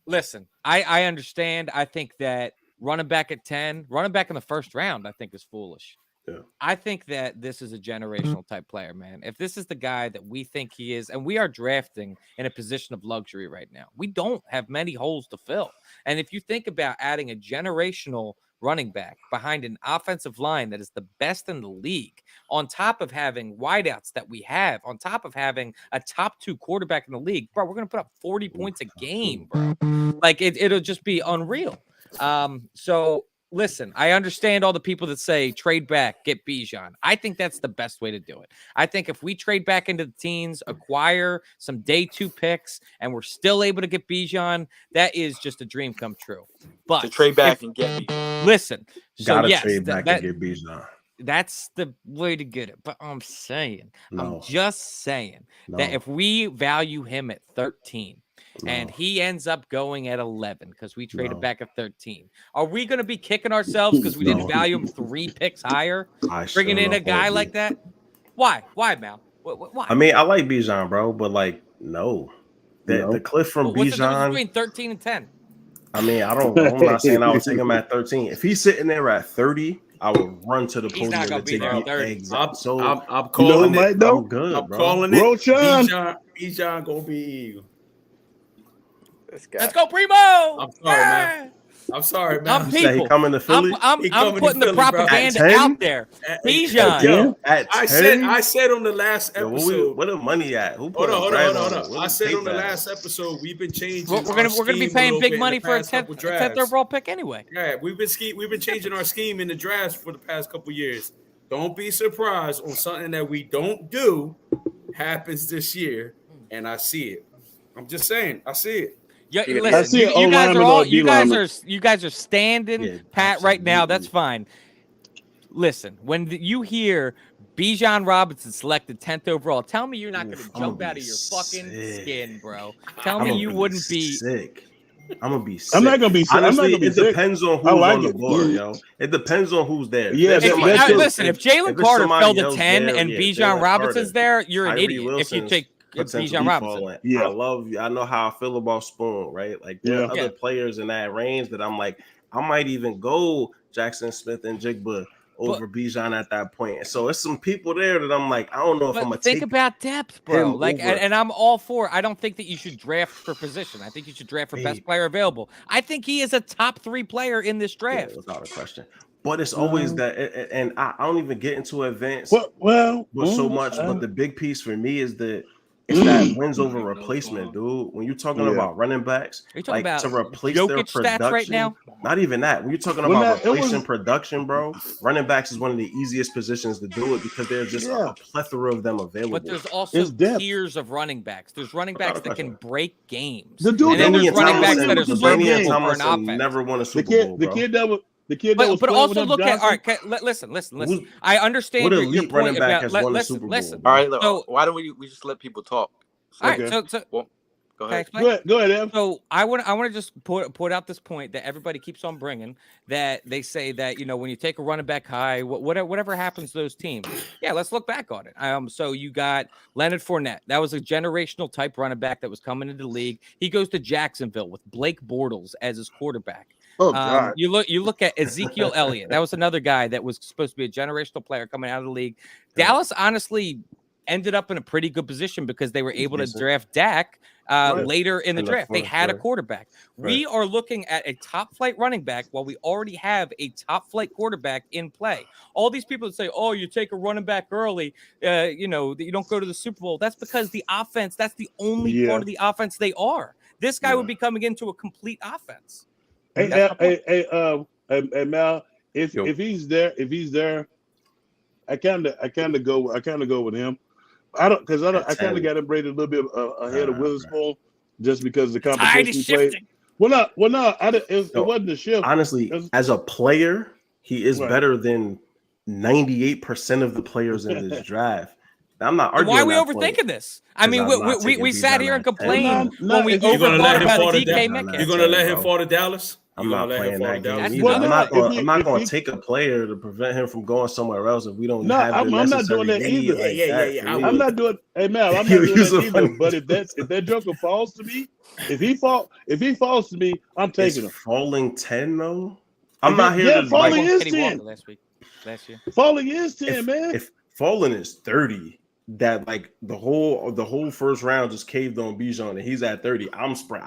listen, I understand. I think that running back at 10, running back in the first round, I think is foolish. Yeah. I think that this is a generational type player, man. If this is the guy that we think he is, and we are drafting in a position of luxury right now, we don't have many holes to fill. And if you think about adding a generational running back behind an offensive line that is the best in the league, on top of having wideouts that we have, on top of having a top 2 quarterback in the league, bro, we're going to put up 40 points a game, bro. Like it'll just be unreal. So listen, I understand all the people that say trade back, get Bijan. I think that's the best way to do it. I think if we trade back into the teens, acquire some day 2 picks, and we're still able to get Bijan, that is just a dream come true. But to trade back and get Bijan. Listen, so Gotta yes, trade back and get Bijan. That's the way to get it. But I'm just saying No. that if we value him at 13, and he ends up going at 11 because we traded back at 13. Are we going to be kicking ourselves because we didn't value him 3 picks higher? Bringing in a guy like that? Why? Why, Mal? Why? I mean, I like Bijan, bro, but like, no. The cliff from What's the difference Bijan between 13 and 10? I mean, I'm not saying I would take him at 13. If he's sitting there at 30, I would run to the podium. He's not going to be there at 30. I'm calling it. I'm good, I'm bro. calling it. Roschon. Bijan gonna be Eagle. Let's go, Primo! I'm sorry, man. I'm sorry, man. I'm He coming to Philly? I'm putting the propaganda out there. Bijan. At 10? I said on the last episode. Where the money at? Who put Hold bread on. it? I said on the last episode we've been changing. We're gonna be paying big money for a 10th overall pick anyway. Yeah, we've been changing our scheme in the drafts for the past couple years. Don't be surprised on something that we don't do happens this year, and I see it. I'm just saying, I see it. Yeah, listen, you guys are standing pat right now. That's fine. Listen, when you hear Bijan Robinson selected 10th overall, tell me you're not going to jump out of your fucking skin, bro. Tell me you wouldn't be sick. I'm gonna be sick. I'm not gonna be sick. Honestly, it depends on who's on the board, yo. It depends on who's there. Yeah, listen, if Jalen Carter fell to 10 and Bijan Robinson's there, you're an idiot. If you take Bijan Robinson. Yeah, I know how I feel about Spoon, right? Like there are other players in that range that I'm like, I might even go Jackson Smith and Jigba over Bijan at that point. And so it's some people there that I'm like, I don't know if I'm gonna think about depth, bro. Like, and I'm all for it. I don't think that you should draft for position. I think you should draft for best player available. I think he is a top 3 player in this draft. Without a question. But it's always that, and I don't even get into advance. But the big piece for me is that it's that wins over replacement, dude. When you're talking about running backs, like to replace their production, right now? Not even that. When you're talking about replacing production, bro, running backs is one of the easiest positions to do it because there's just a plethora of them available. But there's also tiers of running backs. There's running backs that can break games. And then there's running backs that are serviceable for an offense. Never won a Super Bowl, bro. But also look at listen. I understand your point about listen. All right, so why don't we just let people talk? All right, so go ahead. Go ahead, Em. So I want to just put out this point that everybody keeps on bringing, that they say that when you take a running back high, whatever happens to those teams, let's look back on it. So you got Leonard Fournette. That was a generational type running back that was coming into the league. He goes to Jacksonville with Blake Bortles as his quarterback. Oh, God. You look at Ezekiel Elliott. That was another guy that was supposed to be a generational player coming out of the league. Dallas honestly ended up in a pretty good position because they were able to draft Dak later in the draft. They had a quarterback. We are looking at a top flight running back while we already have a top flight quarterback in play. All these people that say, "Oh, you take a running back early, that you don't go to the Super Bowl." That's because the offense. That's the only part of the offense they are. This guy would be coming into a complete offense. Hey, Mal, if he's there, I kind of go with him. I kind of got him rated a little bit ahead of Witherspoon just because the competition he played. Well, no, it wasn't a shift. Honestly, as a player, he is better than 98% of the players in this draft. I'm not arguing. Why are we overthinking this? I mean, we sat here and complained when we overthought about DK Metcalf. You're gonna let him fall to Dallas? I'm not playing that game. I'm not going to take a player to prevent him from going somewhere else if we don't have the necessary. I'm not doing that either. I'm not doing. Hey, Mal, I'm not doing that either. But if that joker falls to me, if he falls to me, I'm taking him. Falling 10 though. I'm not here to Falling is Kenny Walker 10. last year. Falling is 10, man. If Falling is 30, that like the whole first round just caved on Bijan and he's at 30. I'll sprint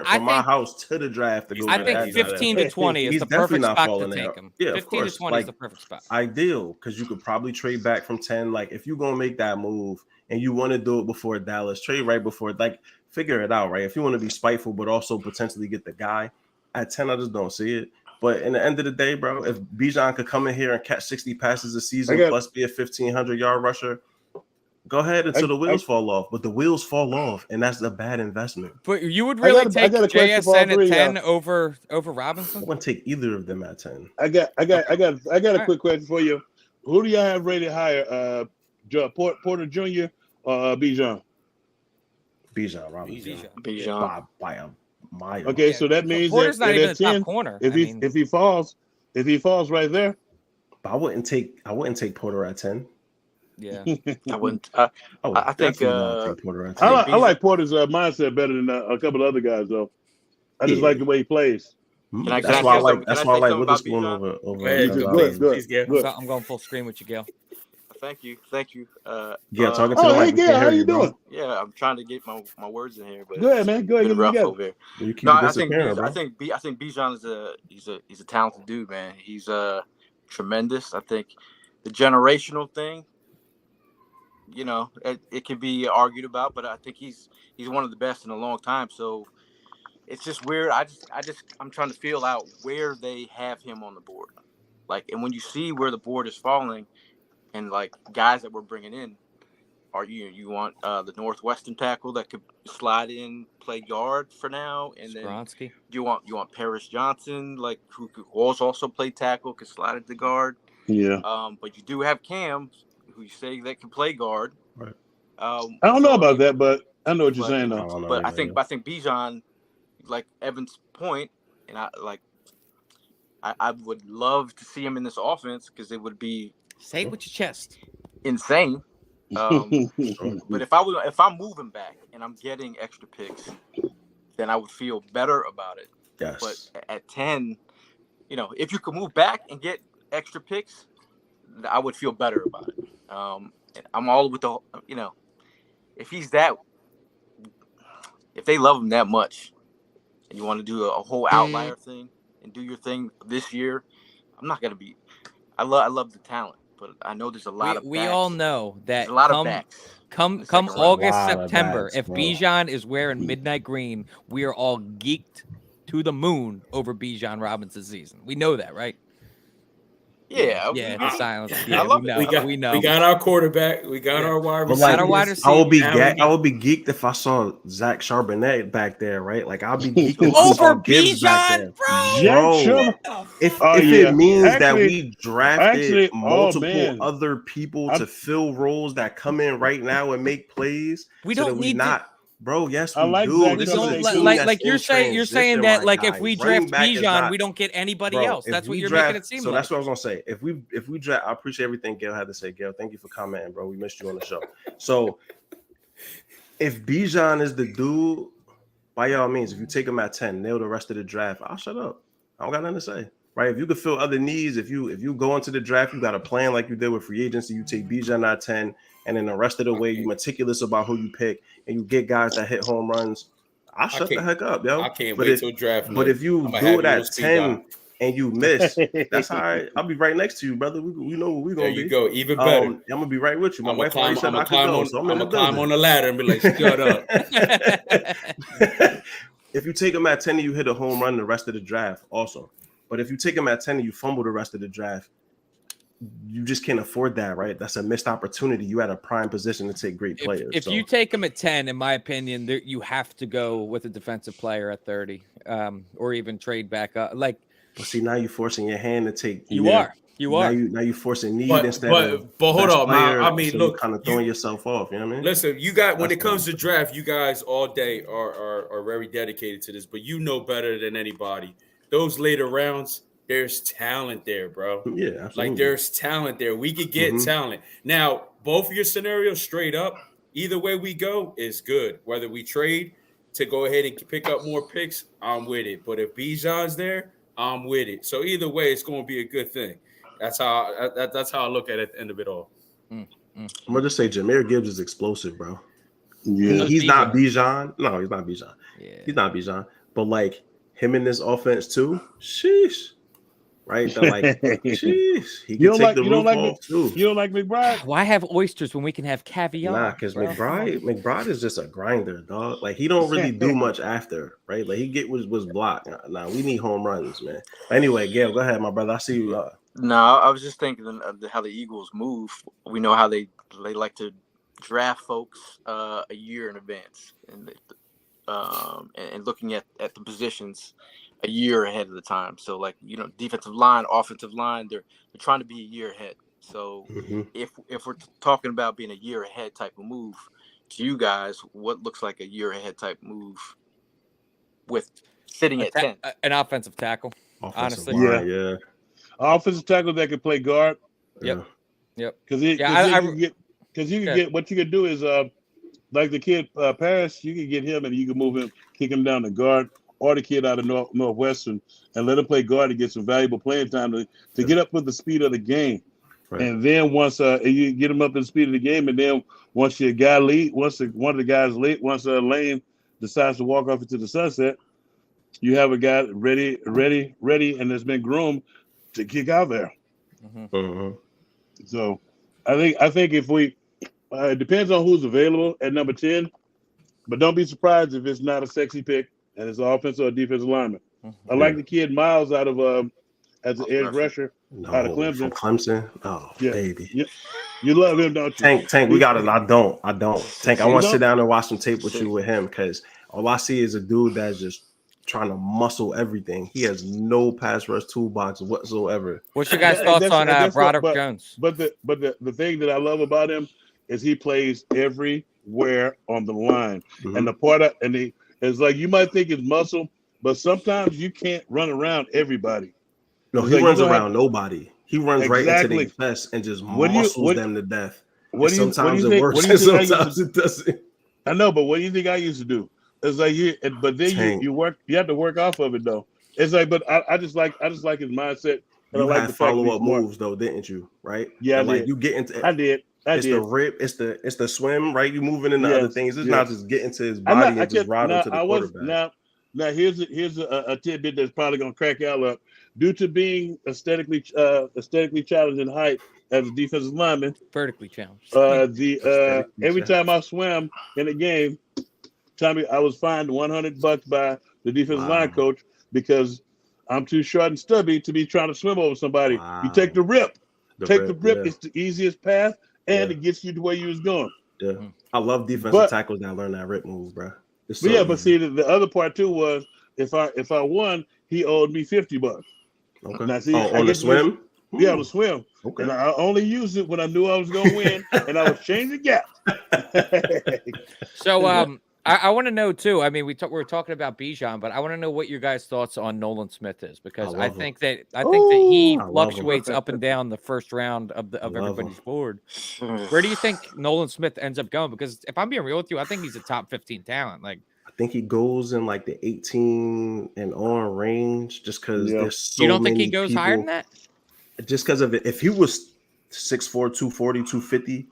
from my house to the draft to go. I think 15 to 20 is He's the definitely perfect not spot to falling take out. him. Yeah, 15 of course. to 20 like, is the perfect spot. Ideal, because you could probably trade back from 10. Like if you're gonna make that move and you want to do it before Dallas, trade right before. Like figure it out, right? If you want to be spiteful but also potentially get the guy at 10, I just don't see it. But in the end of the day, bro, if Bijan could come in here and catch 60 passes a season plus be a 1,500-yard rusher, go ahead until the wheels fall off. But the wheels fall off, and that's a bad investment. But you would really take JSN at 10 over Robinson? I wouldn't take either of them at 10. I got a quick question for you. Who do y'all have rated higher, Porter Jr. or Bijan? Bijan Robinson. Bijan. By a mile. Okay, so that means Porter's not even at the 10, top corner. if he falls right there. But I wouldn't take Porter at 10. Yeah, I wouldn't. I think take Porter at 10. I like Porter's mindset better than a couple of other guys, though. I just like the way he plays. That's why I like Witherspoon over. Good. I'm going full screen with you, Gil. Thank you. Yeah, talking to the mic. Hey, Gail, how you doing? Yeah, I'm trying to get my words in here, but go ahead, man. Go ahead, rough over here. You keep I think Bijan is a talented dude, man. He's tremendous. I think the generational thing, you know, it can be argued about, but I think he's one of the best in a long time. So it's just weird. I'm trying to feel out where they have him on the board, like, and when you see where the board is falling. And like guys that we're bringing in, are you want the Northwestern tackle that could slide in, play guard for now, and Skronsky. Then you want Paris Johnson, like who also play tackle, could slide into guard. Yeah. But you do have Cam, who you say that can play guard. Right. I don't know about that, but I know what you're saying though. I think Bijan, like Evan's point, and I would love to see him in this offense because it would be. Say it with your chest. Insane. But if I'm moving back and I'm getting extra picks, then I would feel better about it. Yes. But at 10, you know, if you could move back and get extra picks, I would feel better about it. And I'm all with the, you know, if they love him that much and you want to do a whole outlier thing and do your thing this year, I'm not going to be, I love the talent. But I know there's a lot of backs. We all know that a lot of backs. Come August, September, if Bijan is wearing midnight green, we are all geeked to the moon over Bijan Robinson's season. We know that, right? Yeah. Yeah, the silence. Yeah, I love we know. We got our quarterback. We got our wide receiver. I would be geeked if I saw Zach Charbonnet back there, right? Like I'll be geeked over Bijan, bro. If it means that we drafted multiple other people to fill roles that come in right now and make plays, we don't need not. Bro, yes, we like do. Zach. This like you're saying that like if we draft Bijan, we don't get anybody else. That's what you're making it seem like. So that's what I was gonna say. If we draft, I appreciate everything Gail had to say. Gail, thank you for commenting, bro. We missed you on the show. So if Bijan is the dude, by all means, if you take him at 10, nail the rest of the draft, I'll shut up. I don't got nothing to say. Right? If you could fill other needs, if you go into the draft, you got a plan like you did with free agency, you take Bijan at 10. And then the rest of the way, you meticulous about who you pick, and you get guys that hit home runs. I'll shut the heck up, yo. I can't wait till draft. But if you do it at 10 and you miss, that's all right. I'll be right next to you, brother. We know what we're gonna be. There you go, even better. I'm gonna be right with you. My wife already said I'm gonna climb on the ladder and be like, shut up. If you take him at 10 and you hit a home run the rest of the draft, awesome. But if you take him at 10 and you fumble the rest of the draft, you just can't afford that, right? That's a missed opportunity. You had a prime position to take great players. If you take him at 10, in my opinion, you have to go with a defensive player at 30, or even trade back up. Like, but see, now you're forcing your hand to take. You are. Now you're forcing need instead of. But hold on, man. I mean, so look, kind of throwing yourself off. You know what I mean? Listen, you got when it comes to draft, you guys all day are very dedicated to this, but you know better than anybody. Those later rounds. There's talent there, bro. Yeah, absolutely. Like there's talent there. We could get talent. Now, both of your scenarios straight up, either way we go is good. Whether we trade to go ahead and pick up more picks, I'm with it. But if Bijan's there, I'm with it. So either way, it's going to be a good thing. That's how I look at it at the end of it all. I'm gonna just say Jahmyr Gibbs is explosive, bro. Yeah. He's not Bijan. No, he's not Bijan. Yeah. He's not Bijan. But like him in this offense too, sheesh. Right? They're like, sheesh. He can take the roof off too. You don't like McBride? Why have oysters when we can have caviar? Nah, because McBride is just a grinder, dog. Like he don't really do much after, right? Like he get was blocked. Nah, we need home runs, man. Anyway, Gail, go ahead, my brother. I see you. No, I was just thinking of how the Eagles move. We know how they like to draft folks a year in advance, and looking at the positions a year ahead of the time. So like, defensive line, offensive line, they're trying to be a year ahead. So if we're talking about being a year ahead type of move, to you guys, what looks like a year ahead type move with sitting at 10? An offensive tackle. Honestly. Yeah. Offensive tackle that can play guard. Yep. Because you can get what you can do is like the kid Paris, you can get him and you can move him, kick him down to guard, or the kid out of Northwestern and let him play guard to get some valuable playing time to get up with the speed of the game. Right. And then once you get him up in the speed of the game, and then once your guy once one of the guys once Lane decides to walk off into the sunset, you have a guy ready, and has been groomed to kick out there. So I think if we it depends on who's available at number 10, but don't be surprised if it's not a sexy pick and it's an offensive or defensive lineman. I like the kid Miles out of as an edge rusher out of Clemson. From Clemson? Oh, baby. Yeah. You love him, don't you? Tank, we got it. I don't. Tank, I want to sit down and watch some tape with you with him because all I see is a dude that's just trying to muscle everything. He has no pass rush toolbox whatsoever. What's your guys' thoughts on Broderick Jones? But the thing that I love about him is he plays everywhere on the line. And the part it's like you might think it's muscle, but sometimes you can't run around everybody. No, he runs around nobody. He runs right into their chest and just muscles them to death. Sometimes it works and sometimes it doesn't. I know, but what do you think I used to do? It's like you have to work off of it though. It's like, but I just like his mindset. And you I like had the follow-up moves though, didn't you? Right? Yeah, and like you get into I did. The rip, it's the swim, right? You moving into other things. It's not just getting to his body and just riding to the quarterback. Now here's a tidbit that's probably gonna crack y'all up. Due to being aesthetically challenged in height as a defensive lineman, vertically challenged. Every time I swam in a game, Tommy, I was fined $100 by the defensive line coach because I'm too short and stubby to be trying to swim over somebody. You take the rip. The rip. It's the easiest path, and it gets you to where you was going. Yeah, I love defensive tackles that learn that rip move, bro. But see, the other part too was if I won, he owed me $50. Okay. Now, see, on the swim? Yeah, on the swim. Okay. And I only used it when I knew I was going to win, and I was changing gaps. So, I want to know too. I mean, we're talking about Bijan, but I want to know what your guys' thoughts on Nolan Smith is because I think that he fluctuates up and down the first round of everybody's board. Where do you think Nolan Smith ends up going? Because if I'm being real with you, I think he's a top 15 talent. Like, I think he goes in like the 18 and on range just because there's so many. You don't think he goes higher than that? Just because of it. If he was 6'4", 240, 250,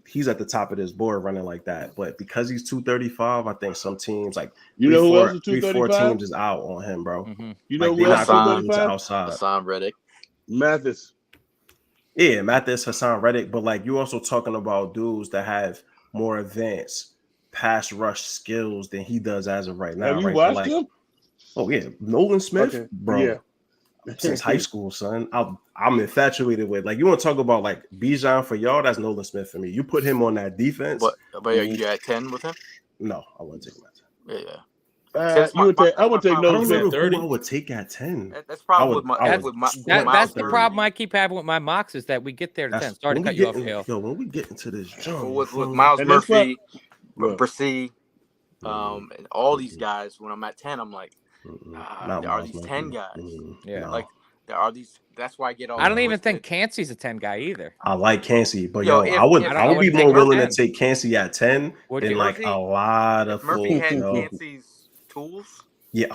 he's at the top of this board running like that. But because he's 235, I think some teams like who else is 3-4 teams is out on him, bro. You know who else is 235? Hassan Reddick. Mathis. Yeah, Mathis, Hassan Reddick. But like you're also talking about dudes that have more advanced pass rush skills than he does as of right now. Have you watched him? Oh yeah, Nolan Smith, bro. Yeah. Since high school, son. I'm infatuated with. Like you want to talk about like Bijan for y'all? That's Nolan Smith for me. You put him on that defense. But are you at 10 with him? No, I wouldn't take him at 10. Yeah. I would take Nolan Smith. 30. I would take at 10. That's probably that's the problem I keep having with my mocks is that we get there to 10. Sorry to cut you off, Hale. Yo, when we get into this jump with Miles Murphy, Brissy, and all these guys, when I'm at 10, I'm like, there are these 10 guys. Like there are these. That's why I get all. I don't even think Cansey's a 10 guy either. I like Cansey, but I would be more willing to take Cansey at 10 than like a lot of Murphy had Cansey's tools. Yeah.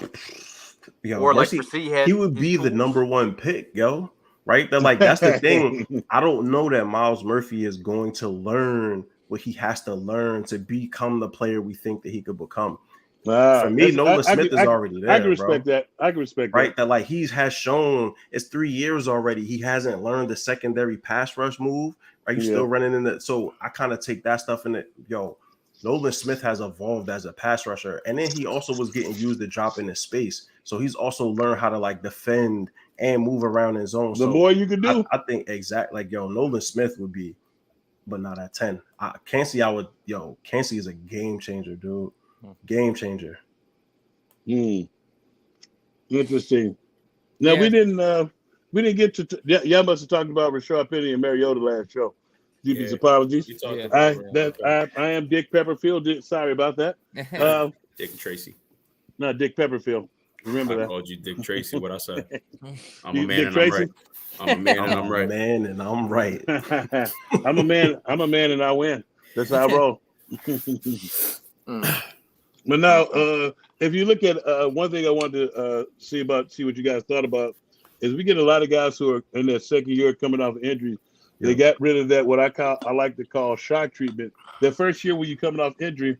Yo, or like Mercy, Rasee had he would his be the tools. number one pick, yo. Right? They're like, that's the thing. I don't know that Miles Murphy is going to learn what he has to learn to become the player we think that he could become. For me, Nolan Smith is already I can there, bro. respect that. I can respect Right? that. That like he has shown it's 3 years already. He hasn't learned the secondary pass rush move. Are you still running in the? So I kind of take that stuff in it. Yo, Nolan Smith has evolved as a pass rusher, and then he also was getting used to drop into space. So he's also learned how to like defend and move around in zone. The So more you can do, I think like Nolan Smith would be, but not at 10. Cansey, Cansey is a game changer, dude. Game changer. Interesting. Now we didn't get to y'all must have talked about Rashard Penny and Mariota last show. DB's apologies. I am Dick Pepperfield. Sorry about that. Dick Tracy. No, Dick Pepperfield. Remember I that. called you Dick Tracy. What I say? I'm You a man Dick and Tracy? I'm right. I'm a man and I'm right. Man, and I'm right. I'm a man and I win. That's how I roll. But now, if you look at one thing I wanted to see what you guys thought about is we get a lot of guys who are in their second year coming off injury. They got rid of that what I like to call shock treatment. The first year when you're coming off injury,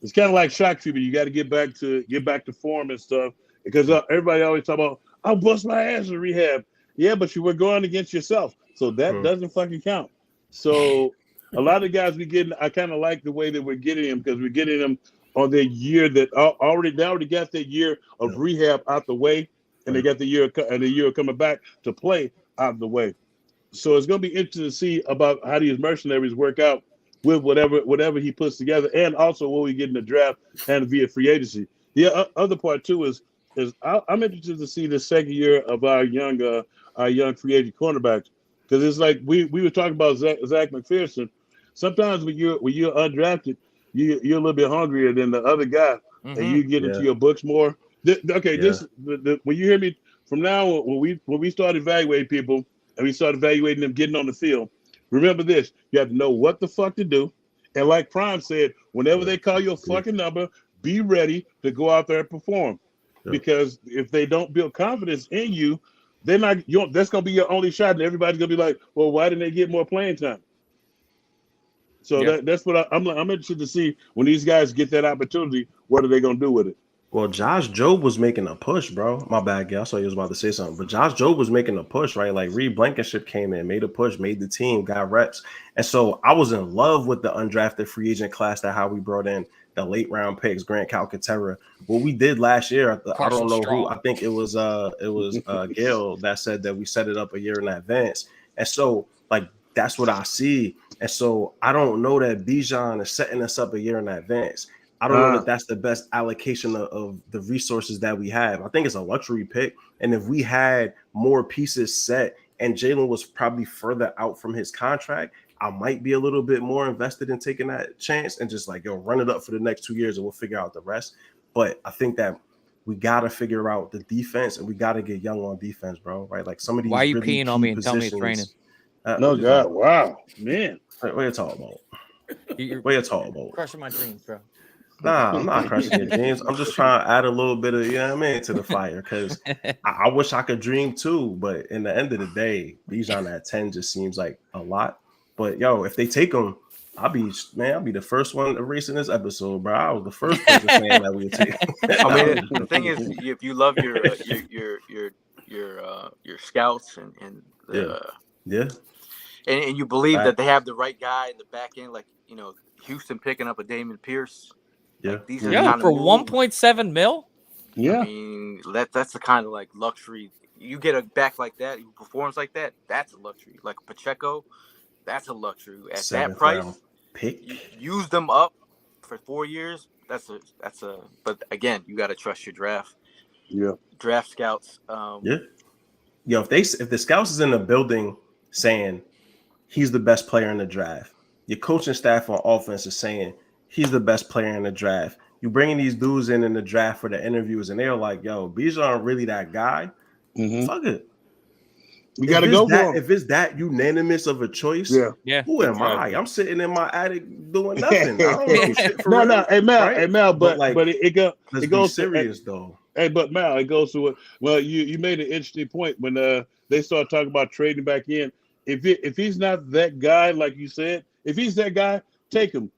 it's kind of like shock treatment. You got to get back to form and stuff because everybody always talk about I'll bust my ass in rehab. Yeah, but you were going against yourself, so that doesn't fucking count. So a lot of guys I kind of like the way that we're getting them because we're getting them on their year that already got their year of rehab out the way, and they got the year coming back to play out of the way. So it's going to be interesting to see about how these mercenaries work out with whatever he puts together, and also what we get in the draft and via free agency. The other part too is I'm interested to see the second year of our young free agent cornerbacks because it's like we were talking about Zach McPherson. Sometimes when you're undrafted, you're a little bit hungrier than the other guy, and you get into your books more. When you hear me from now on, when we start evaluating people and we start evaluating them getting on the field, remember this: you have to know what the fuck to do, and like Prime said, whenever they call your fucking number, be ready to go out there and perform. Because if they don't build confidence in you, they're not. That's gonna be your only shot, and everybody's gonna be like, "Well, why didn't they get more playing time?" So that's what I'm interested to see when these guys get that opportunity. What are they gonna do with it? Well, Josh Jobe was making a push, bro. My bad, guy. I saw you was about to say something, but Josh Jobe was making a push, right? Like Reed Blankenship came in, made a push, made the team, got reps, and so I was in love with the undrafted free agent class. That how we brought in the late round picks, Grant Calcaterra. What we did last year, I don't know who. I think it was Gail that said that we set it up a year in advance, and so like that's what I see. And so I don't know that Bijan is setting us up a year in advance. I don't know that that's the best allocation of the resources that we have. I think it's a luxury pick. And if we had more pieces set and Jalen was probably further out from his contract, I might be a little bit more invested in taking that chance and just like, run it up for the next 2 years and we'll figure out the rest. But I think that we got to figure out the defense and we got to get young on defense, bro. Right? Like some of these. Why are you peeing on me and telling me it's raining? No, God. Wow, man. What are you talking about? What are you talking about? Crushing my dreams, bro. Nah, I'm not crushing your dreams. I'm just trying to add a little bit of, to the fire because I wish I could dream too. But in the end of the day, Bijan at 10 just seems like a lot. But if they take him, I'll be the first one erasing this episode, bro. I was the first person saying that we would take him. I mean, the thing is, if you love your scouts and you believe that they have the right guy in the back end, like Houston picking up a Damon Pierce. Like, these are kind for of 1.7 mil. Yeah, I mean that's the kind of like luxury you get a back like that who performs like that. That's a luxury. Like Pacheco, that's a luxury at that price. Pick. Use them up for 4 years. That's a. But again, you got to trust your draft. Yeah. Draft scouts. If the scouts is in the building saying he's the best player in the draft, your coaching staff on offense is saying he's the best player in the draft. You bringing these dudes in the draft for the interviews, and they're like, "Yo, Bijan really that guy?" Fuck it. We got to go for him. If it's that unanimous of a choice, who am I? I'm sitting in my attic doing nothing. I don't know shit for real. No, hey Mal, right? hey Mal, but like, it goes serious though. Hey, but Mal, it goes to what? Well, you made an interesting point when they start talking about trading back in. If he's not that guy, like you said, if he's that guy, take him.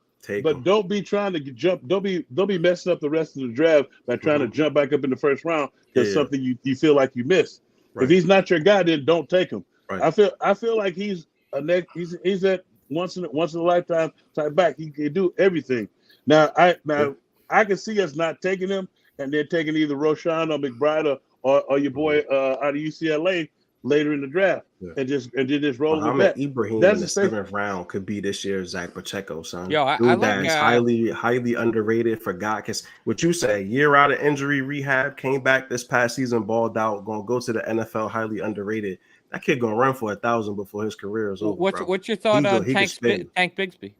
But don't be trying to jump. Don't be messing up the rest of the draft by trying to jump back up in the first round because something you feel like you missed. Right. If he's not your guy, then don't take him. Right. I feel like he's that once in a lifetime type back. He can do everything. Now I can see us not taking him and then taking either Roshan or McBride or your boy out of UCLA later in the draft and just roll with that. Ibrahim in the 7th round could be this year's Zach Pacheco, son. Yo, I like highly underrated. Forgot because what you say, year out of injury rehab, came back this past season, balled out, gonna go to the NFL, highly underrated. That kid gonna run for 1,000 before his career is over. What's your thought on Tank Bigsby?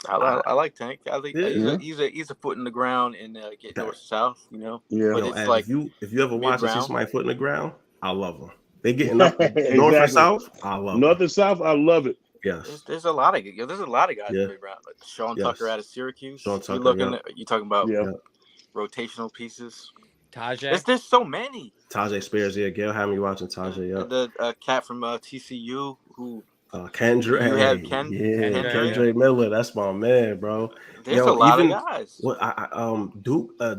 I like Tank. I think he's a foot in the ground and get north to south. You know, but it's like if you ever watch and see somebody foot in the ground, I love them. They getting up north and south. I love north and south. I love it. Yes, there's a lot of guys mid round. Like Sean Tucker out of Syracuse. Sean Tucker. You talking about rotational pieces. Tajay. There's so many. Tajay Spears. Yeah, Gail had me watching Tajay. Yeah, the cat from TCU who. Kendra. You have Kendra Miller. That's my man, bro. There's a lot of guys. What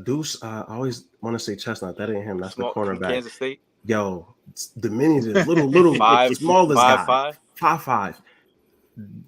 Deuce. I always want to say Chestnut. That ain't him. That's the cornerback. Kansas State. Yo, diminutive, little, smallest guy, 5'5".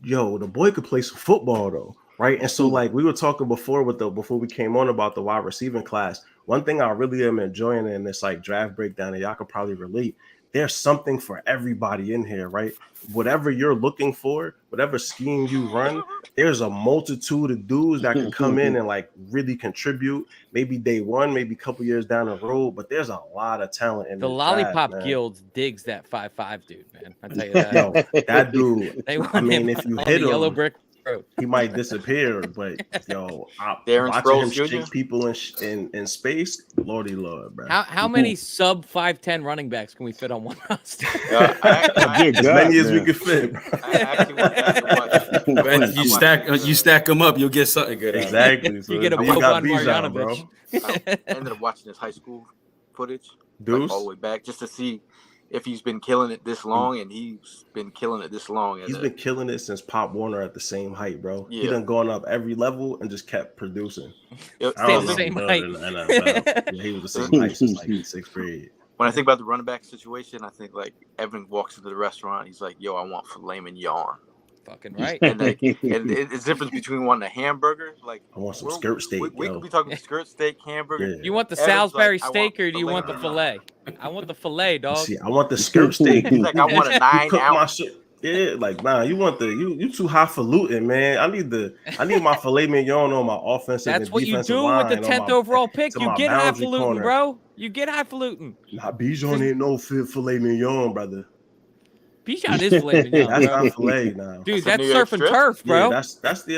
Yo, the boy could play some football though, right? And so, like we were talking before before we came on about the wide receiving class. One thing I really am enjoying in this like draft breakdown, and y'all could probably relate. There's something for everybody in here, right? Whatever you're looking for, whatever scheme you run, there's a multitude of dudes that can come in and like really contribute. Maybe day one, maybe a couple years down the road, but there's a lot of talent in the Lollipop Guild digs that 5'5" dude, man. I tell you that. Yo, that dude. I mean, if you hit him, yellow brick road, he might disappear. But yo, Darren watching him Sproles shake people in space, Lordy Lord, bro. How many sub 5'10" running backs can we fit on one roster? As many as we can fit. Bro. You stack them up, you'll get something good. Exactly. So you get a Boban Marjanovic, bro. I ended up watching his high school footage Deuce? all the way back just to see if he's been killing it this long, and he's been killing it this long. He's been killing it since Pop Warner at the same height, bro. Yeah. He done gone up every level and just kept producing. Stay the same height. Yeah, he was the same height since like 6th grade. When I think about the running back situation, I think like Evan walks into the restaurant, he's like, "Yo, I want filet mignon." Fucking right. And it's difference between wanting a hamburger, like I want some skirt steak. We could be talking skirt steak, hamburger. Yeah. You want the Salisbury steak or do you want the filet? I want the filet, dog. See, I want the skirt steak. He's like, I want a 9 ounce. Yeah, like nah, you too highfalutin, man. I need my filet mignon on my offensive. That's and what you defensive do line with the 10th overall pick. You get highfalutin, corner. bro. You get highfalutin. Nah, Bijan ain't no filet mignon, brother. Bijan is filet mignon. That's not filet now. Dude, that's surf and turf, bro. Yeah,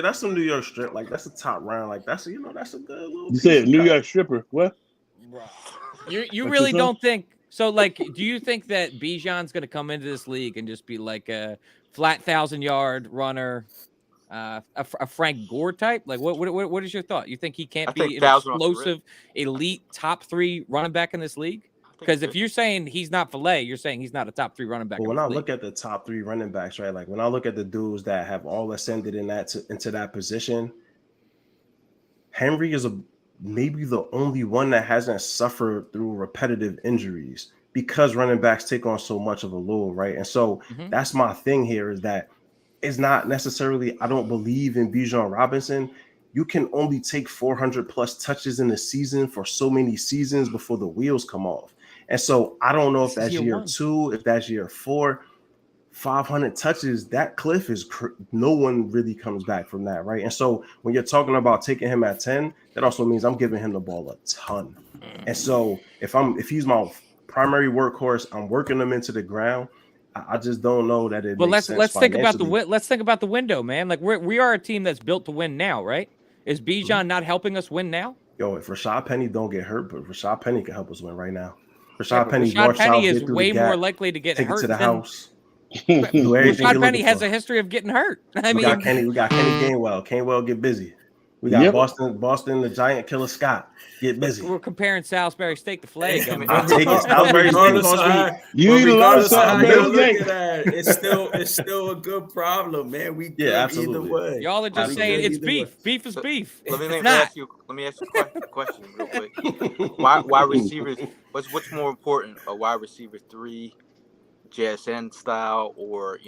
that's some New York strip. Like that's a top round. Like that's a good little. You said New York stripper. What? You really don't think so? Like, do you think that Bijan's going to come into this league and just be like a flat 1,000-yard runner, a Frank Gore type? Like, what is your thought? You think he can't be an explosive, elite top 3 running back in this league? Because if you're saying he's not filet, you're saying he's not a top 3 running back. But when I look at the top 3 running backs, right? Like when I look at the dudes that have all ascended into that position, Henry is maybe the only one that hasn't suffered through repetitive injuries because running backs take on so much of a load, right? And so that's my thing here is that it's not necessarily, I don't believe in Bijan Robinson. You can only take 400 plus touches in a season for so many seasons before the wheels come off. And so I don't know if that's year 2, if that's year 4, 500 touches, that cliff is no one really comes back from that, right? And so when you're talking about taking him at 10, that also means I'm giving him the ball a ton. And so if he's my primary workhorse, I'm working him into the ground. I just don't know that it. Well, let's think about the window, man. Like we are a team that's built to win now, right? Is Bijan not helping us win now? Yo, if Rashad Penny don't get hurt, but Rashad Penny can help us win right now. Rashad Penny, Rashad north, Penny south, is get through way the more gap, likely to get take it hurt to the than house. Do everything you're Rashad Penny looking has for. a history of getting hurt. I We mean, got Kenny Gainwell. Gainwell, get busy. We got Yep. Boston, the Giant Killer Scott. Get busy. we're comparing Salisbury Steak to filet again. I'll take it. Salisbury steak Regardless of cost me. how, You but eat a lot of regardless of how Salisbury you look steak. at that, it's still a good problem, man. We good Yeah, either absolutely. way. Y'all are just Absolutely. saying it's Either beef. way. Beef is beef. Let me It's let me not. ask you a question real quick. Why receivers? What's more important? A wide receiver 3, JSN style, or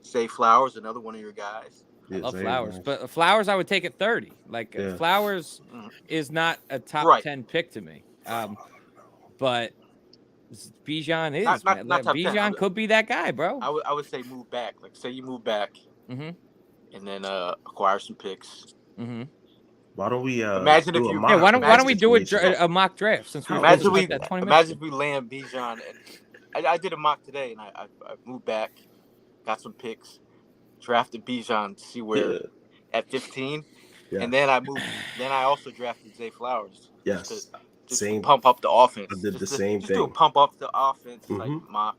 say Flowers, another one of your guys? I love Zay, Flowers, man. but Flowers I would take at 30. Like Yeah. Flowers is not a top Right. 10 pick to me. But Bijan is, Not man. top 10. Bijan could be that guy, bro. I would say move back. Like say you move back, Mhm. and then acquire some picks. Mhm. Why don't we Imagine do if a you- mock Yeah, why don't we do situation? a mock draft since we Imagine spent we that 20 minutes? imagine if we land Bijan. And I did a mock today, and I moved back, got some picks, drafted Bijan to see where at 15, Yeah. and then I moved. Then I also drafted Zay Flowers. Yes. Just Same. to pump up the offense. I did the Just same do a thing. pump up the offense, like Mhm. mock.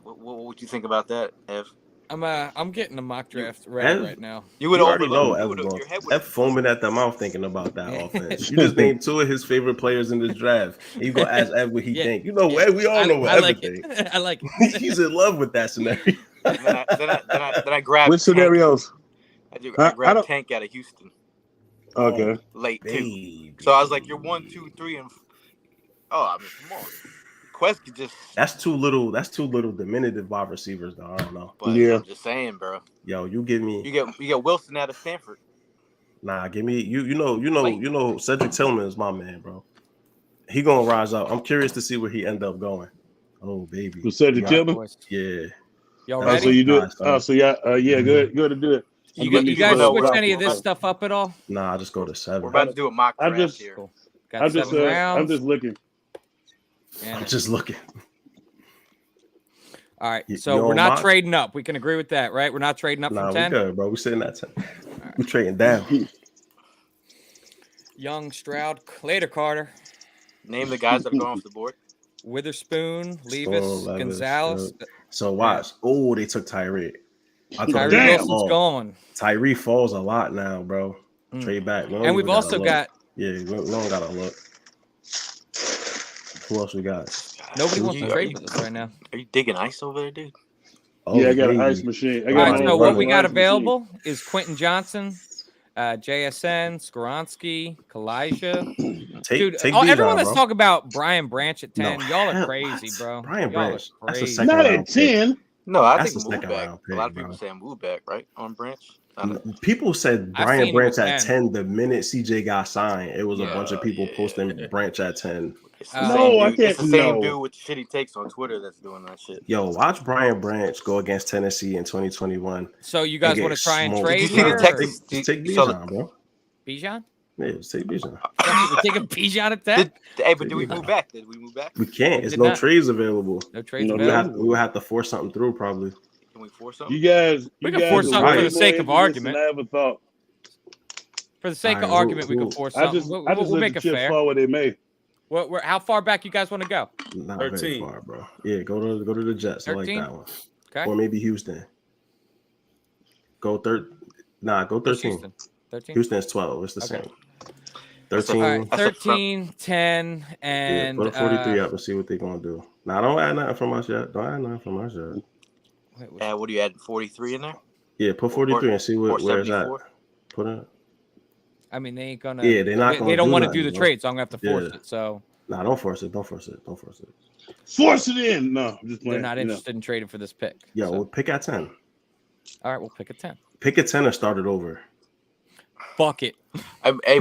What would you think about that, Ev? I'm getting a mock draft ready Ev- right now. You would You already overload. know You Ev would going. your head would. Ev foaming at the mouth thinking about that offense. You just named 2 of his favorite players in this draft. And you gonna ask Ev what he Yeah. think. You know, Ev, we all know what I Ev like think. it. I like it. He's in love with that scenario. And then I grabbed. Which Tank. scenarios? I I grabbed don't- Tank out of Houston Okay. late too. Baby. So I was like, you're 1, 2, 3, and I mean, come on. Quest could just. That's too little. That's too little diminutive wide receivers, though. I don't know. But Yeah. I'm just saying, bro. Yo, you give me. You get Wilson out of Stanford. Nah, give me. You know. Cedric Tillman is my man, bro. He gonna rise up. I'm curious to see where he end up going. Oh, baby. Who said Yeah. Tillman? Yeah. Y'all Oh, ready? So you do it. Nice, son. So yeah, go to do it. You Give me guys some, switch uh, any of this stuff up at all? Nah, I just go to We're 7. about to do a mock I'm draft just- here. Cool. Got I'm just 7 rounds. I'm just looking. and- I'm just looking. all right, You so we're on not mock? trading up. We can agree with that, right? We're not trading up Nah, from we 10. good, bro. We sitting at 10. We trading down. Young, Stroud, later Carter, Name the guys that are going off the board. Witherspoon, Levis, Levis, Gonzalez. So watch. Oh, they took Tyree. I thought Tyree he was Wilson's fall. gone. Tyree falls a lot now, bro. Trade back. We don't And even we've gotta also look. got Yeah, we don't gotta look. Who else we got? nobody wants to You- trade with us right now. Are you digging ice over there, dude? Oh, Yeah, I got an baby. ice machine. I All got right, my so what running we got ice machine. available is Quentin Johnson, JSN, Skoronski, Kalijah. Take Everyone Bijan, that's bro. talking about Brian Branch at 10, No, y'all are hell, crazy, what? bro. Brian Y'all are Branch, that's a crazy. second Not round at pick. 10. No, I That's think the move second back. round A lot of pick, people bro. saying move back, right? On Branch. I don't know. People said I've Brian seen him Branch at at 10 the minute CJ got signed. It was a bunch of people posting Branch at 10. It's the No, same I dude. can't- It's the same no. dude with the shit he takes on Twitter that's doing that shit. Yo, watch Brian Branch go against Tennessee in 2021. So you guys Get want to try and smoked. trade Did you see the here? Texas- Just take you saw Bijan, bro. Bijan? Yeah, just take Bijan. We're taking Bijan at 10? Did we move back? Did we move back? We can't. There's did no not. trades available. No trades No, available. We would have to force something through probably. Can we force something? You guys, We you can guys force are something way for the more sake of into this argument. than I ever thought. For the sake of All right, argument, we who- can force I something. just, We'll, I just we'll let make the it chips fair. fall where they may. How far back you guys want to go? Not very 13. far, bro. Yeah, go to the Jets. I like 13? that one. Okay. Or maybe Houston. Go go Where's 13. Houston? 13? Houston's 12. It's the Okay. same. 13. All right, That's a 13, 10, Yeah, and put a 43 up and see what they're gonna do. Now don't add nothing from us yet. Don't add nothing from us yet. Yeah, what are you adding? 43 in there? Yeah, put 43 and see where it's at. 74? Put it. I mean, they ain't gonna. Yeah, they're not They gonna don't do want to nothing, do the bro. trade, so I'm gonna have to force Yeah. it. So Nah, don't force it. Don't force it. Don't force it. Force it in. No, I'm just they're playing. not you know. interested in trading for this pick. Yo, So, we'll pick at 10. all right, we'll pick a 10. Pick at 10 or start it over. Fuck it. Hey,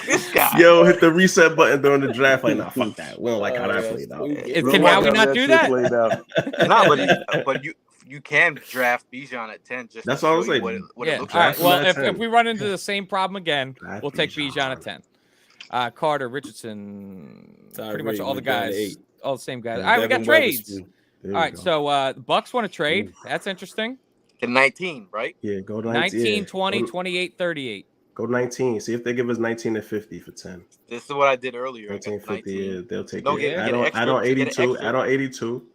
this guy. Yo, hit the reset button during the draft. Like, nah, fuck that. We don't like how that played out. Can Howie not do shit that? played out. No, but you can draft Bijan at 10 just That's to all show I'm you saying. what Yeah. it looks All right. like. Draft Well, him at if 10. we run into the same problem again, Draft we'll take Bijan. Bijan at 10. Carter, Richardson, pretty much Tyree all the went down to guys, 8. all the same guys. Yeah, All right, we got Devin trades. Witherspoon. There All we right, go. so the Bucks want to trade. That's interesting. To 19, right? Yeah, go to 19, yeah. 20, Go to- 28, 38. Go 19. See if they give us 19 and 50 for 10. This is what I did earlier. 1950. Yeah, they'll take No, it. get Add an on, extra, add on get an 82. extra. Add on 82.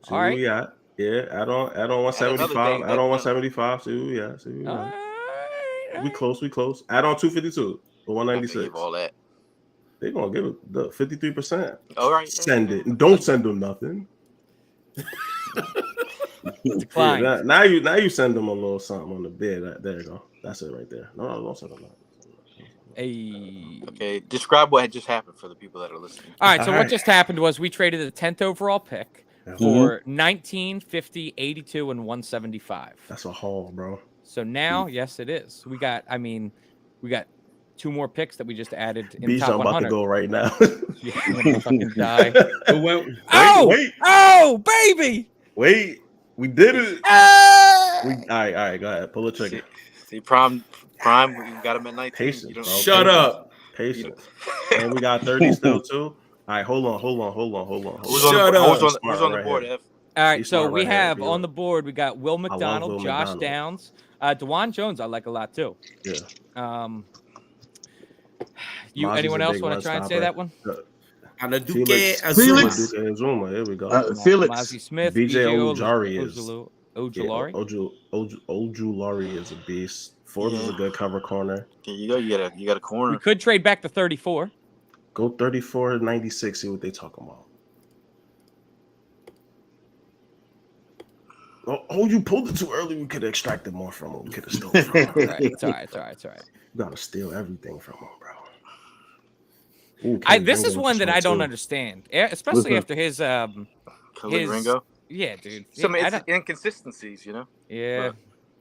See All where right. we at. Yeah, add on another 175. day, Add on 175. See where we at. See where we All at. right. We close. We close. Add on 252 or Not gonna 196. give all that. They're gonna give it the 53%. All right. Send it. And don't send them nothing. Decline. Yeah, now you send them a little something on the bed. There you go. That's it right there. No, don't send them nothing. Hey. Okay, describe what had just happened for the people that are listening. All right. So All what right. just happened was we traded the 10th overall pick for 19, 50, 82, and 175. That's a haul, bro. So now, yes, it is. We got 2 more picks that we just added in Bijan top about 100. to go right now. Yeah, I'm gonna fucking die. Wait. Oh, baby! Wait. We did it. Ah! All right. Go ahead. Pull the trigger. See, Prime, you got him at 19. Patience, You don't- bro. Shut Patience. up. Patience. And we got 30 still too. All right, hold on. Who's Shut up. on the Right board, here. F? All right, He's so smart we right here, have Vila. on the board, we got Will love McDonald, Will Josh McDonald. Downs, DeJuan Jones. I like a lot too. Yeah. Mozzie's Anyone a else big want run to try and say stopper. that one? Felix Felix. Azuma. Here we go. Felix. Mozzie Smith, BJ BJ Ojulari is Ojulari. Ojulari is a beast. Forbes is a good cover corner. There you go. You got a corner. We could trade back to 34. Go 34-96. See what they talking about. Oh, you pulled it too early. We could have extracted more from him. We could have stolen from him. All right, it's all right. You gotta steal everything from him, bro. Ooh, This is one that I don't understand, especially after his Khalid his Ringo. Yeah, dude. Some I don't- inconsistencies, you know. yeah.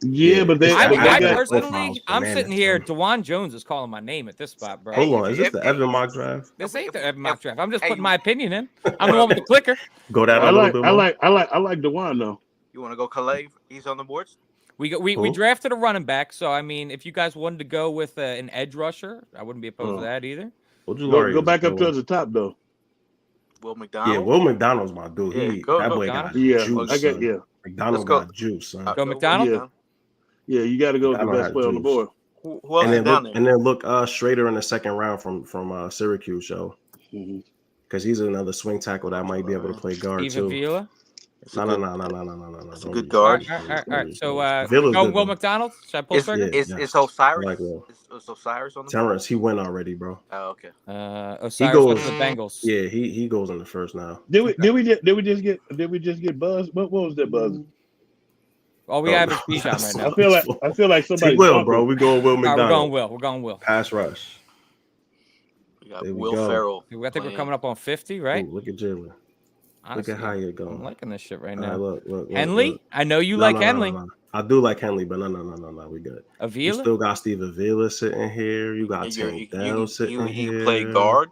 Yeah, but they. I they got- personally, profiles, I'm bananas, sitting here. bro. DeJuan Jones is calling my name at this spot, bro. Hold on, is this If- the Evan mock draft? This ain't the mock draft. I'm just Hey, putting my opinion in. I'm the one with the clicker. Go down I a little like bit more. I like DeJuan though. You want to go Khalid? He's on the boards. We Who? drafted a running back, so I mean, if you guys wanted to go with an edge rusher, I wouldn't be opposed to that either. Ojulari Go is back a up good to the top though. Will McDonald. Yeah, Will McDonald's my dude. Yeah, He go that boy McDonald. got Yeah, juice. I get son. McDonald Let's go. got juice, son. Go McDonald? Yeah. Yeah, you got to go with the McDonald best had player on the juice. board. Who else is down there? and then look Schrader in the second round from Syracuse show. Mhm. Because he's another swing tackle that might be able to play guard Steven too. Vila. No. That's a Don't good be- guard. All right. So Villa's go good, Will though. McDonald. Should I pull Is trigger? Yeah. is Osiris? I like Will. Is Osiris on the board? Terrence, he went already, bro. Oh, okay. Osiris goes- went to the Bengals. Yeah, he goes in the first now. Did we just get Buzz? What was that Buzz? All we have is Bijan right now. I feel like somebody. Take Will, bro. We going Will All right, McDonald. we're going Will. Pass rush. We got There we Will go. Ferrell. I think we're playing. coming up on 50, right? Ooh, look at Jalen. Honestly, Look at how you're I'm going. liking this shit right All now. right, look. Henley? I know you No, like no, no, Henley. no. I do like Henley, but no. We good. You Avila? still got Steve Avila sitting here. You got You Tank Dell sitting he here. can play guard.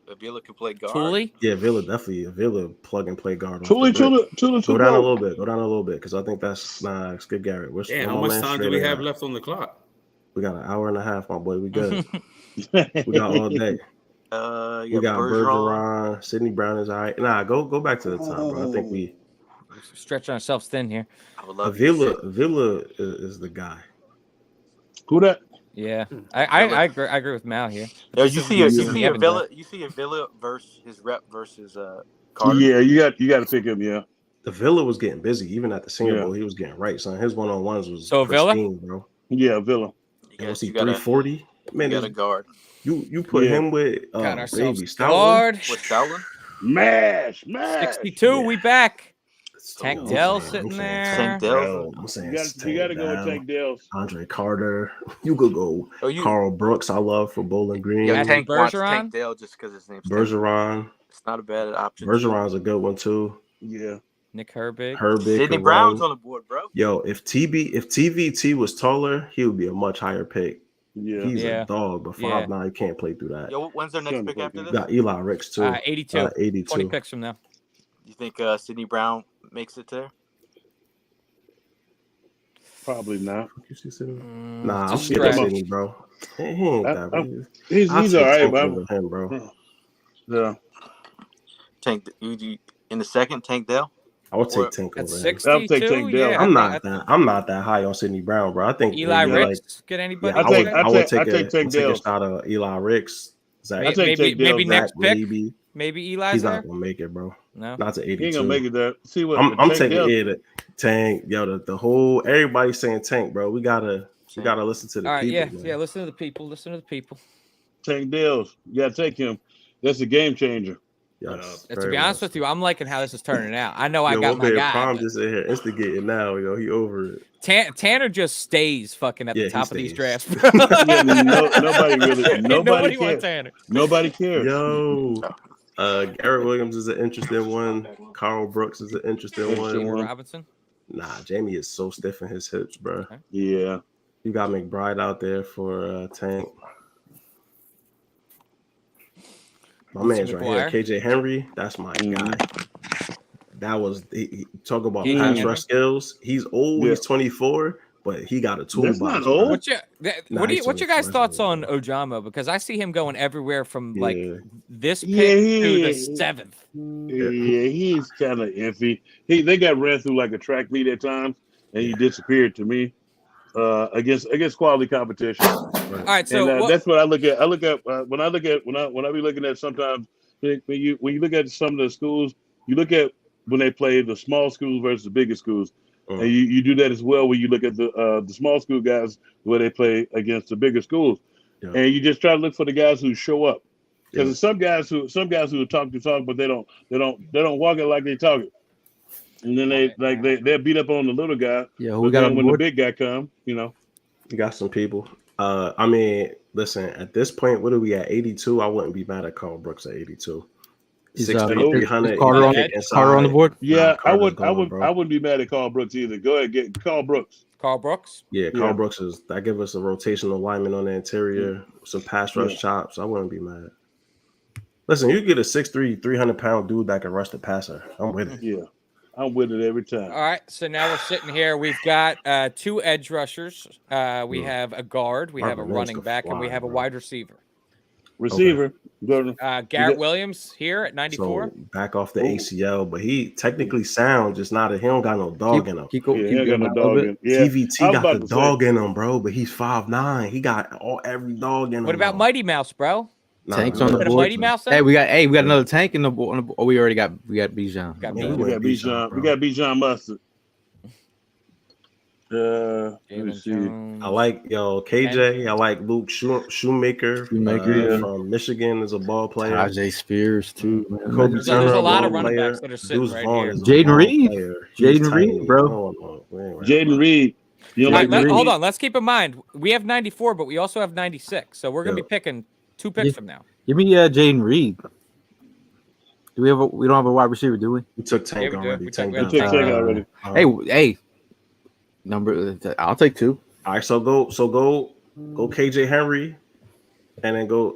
Avila can play guard. Tooley? Yeah, Villa definitely. Villa plug and play guard. off Tuli, the rip. Go down a little bit. Because I think that's it's good. Garrett. Damn, how much time do we have left on the clock? We got an hour and a half, my boy. We good. We got all day. You We got Bergeron. Bergeron. Sidney Brown is all right. Nah, go back to the top, bro. I think we Stretching ourselves thin here. I would love to see Avila is the guy. Who that? Yeah. I agree with Mal here. Yo, you see a Evans, Villa. You see a Villa versus his rep versus Carter. Yeah, you got to pick him. Yeah. The Villa was getting busy. Even at the Senior Yeah. Bowl, he was getting right, son. His one-on-ones was So Villa? pristine, bro. Yeah, Villa. And was he You gotta 340? Man, you got a guard. you put Yeah. him with Got ourselves baby a Stoutland. guard. With Stoutland? Mash. 62, Yeah. we back. So, Tank I'm Dell saying- sitting I'm saying there. Tank Dell. Dell. I'm saying You got to go with Tank Dells. Andre Carter. You could go Oh, you Carl Brooks. I love for Bowling Green. yeah, Matthew Tank wants Bergeron? Tank Dell just because his name's Tank. Bergeron. It's not a bad option. Bergeron's a good one too. Yeah. Nick Herbig. Herbig. Sidney could Brown's run. on the board, bro. Yo, if TVT was taller, he would be a much higher pick. Yeah. He's Yeah. a dog, but 5'9", you can't play through that. Yo, when's their next Shouldn't pick play after through this? Got Eli Ricks too. 82. 82. 20 picks from now. You think Sidney Brown makes it there? Probably not. You see Sidney? Mm, Nah, I'm just scared of stretch. Sidney, bro. He ain't that. I- bro. He's I'll all take right, Tank but over him, bro. yeah. Tank you in the second, Tank Dell. I would take Tank At over him. 62, yeah. I'm not that high on Sidney Brown, bro. I think Eli maybe Ricks. like Get anybody? I would take Tank a Dales. shot of Eli Ricks. Zach, I take Tank maybe Dales. next pick. maybe Eli's he's there. not gonna make it, bro. No, not to 82. He ain't gonna make it there. See what I'm Tank taking Dales. it. Tank, yo, the whole everybody's saying Tank, bro. We gotta listen to the All right, people. Yeah, listen to the people. Listen to the people. Tank Dales, you gotta take him. That's a game changer. Yes, to be honest with you, I'm liking how this is turning out. I know I yo, got my guy. Prime just in here instigating now. Yo, he over it. Tanner just stays fucking at the top of these drafts. Nobody really. Nobody wants Tanner. Nobody cares. Yo, Garrett Williams is an interesting one. Carl Brooks is an interesting one. Robinson. Nah, Jamie is so stiff in his hips, bro. Okay. Yeah. You got McBride out there for Tank. My man's right here, KJ Henry. That's my guy. That was talk about pass rush skills. He's old. He's 24, but he got a toolbox. That's not old. What's your guys' thoughts on Ojama? Because I see him going everywhere from like this pick to the 7th. Yeah, he's kind of iffy. They got ran through like a track meet at times, and he disappeared to me against quality competition. All right, so that's what I look at. When I be looking at sometimes when you look at some of the schools, you look at when they play the small schools versus the bigger schools, and you do that as well when you look at the small school guys where they play against the bigger schools, and you just try to look for the guys who show up, because there's some guys who talk, but they don't walk it like they talk it, and then they'll beat up on the little guy. Yeah, who got when the big guy come, you got some people. I mean, listen, at this point, what are we at? 82? I wouldn't be mad at Carl Brooks at 82. 6'3", Carter on the board. Yeah, I wouldn't be mad at Carl Brooks either. Go ahead, get Carl Brooks. Carl Brooks. Yeah, Carl Brooks is that give us a rotational lineman on the interior, some pass rush chops. I wouldn't be mad. Listen, you get a 6'3", 300-pound dude that can rush the passer. I'm with it. Yeah, I'm with it every time. All right, so now we're sitting here. We've got 2 edge rushers. We have a guard. We have a running back, and we have a wide receiver. Garrett Williams here at 94. So back off the ACL, but he technically sound just not. He don't got no dog in him. He ain't got no dog in him. Yeah. TVT got the dog in him, bro. But he's 5'9". He got every dog in him. What about Mighty Mouse, bro? Tanks on the board. Mighty Mouse. Hey, we got another tank in the board. Oh, we got Bijan. We got Bijan Mustard. I like KJ. I like Luke Shoemaker from Michigan is a ball player. Tajay Spears too. Kobe There's a lot of running backs that are sitting right here. Jaden Reed, bro. Jaden Reed. Hold on. Let's keep in mind we have 94, but we also have 96. So we're gonna be picking 2 picks from now. Give me Jaden Reed. Do we don't have a wide receiver, do we? We took Tank already. Tank already. Hey. I'll take 2. All right, so go KJ Henry, and then go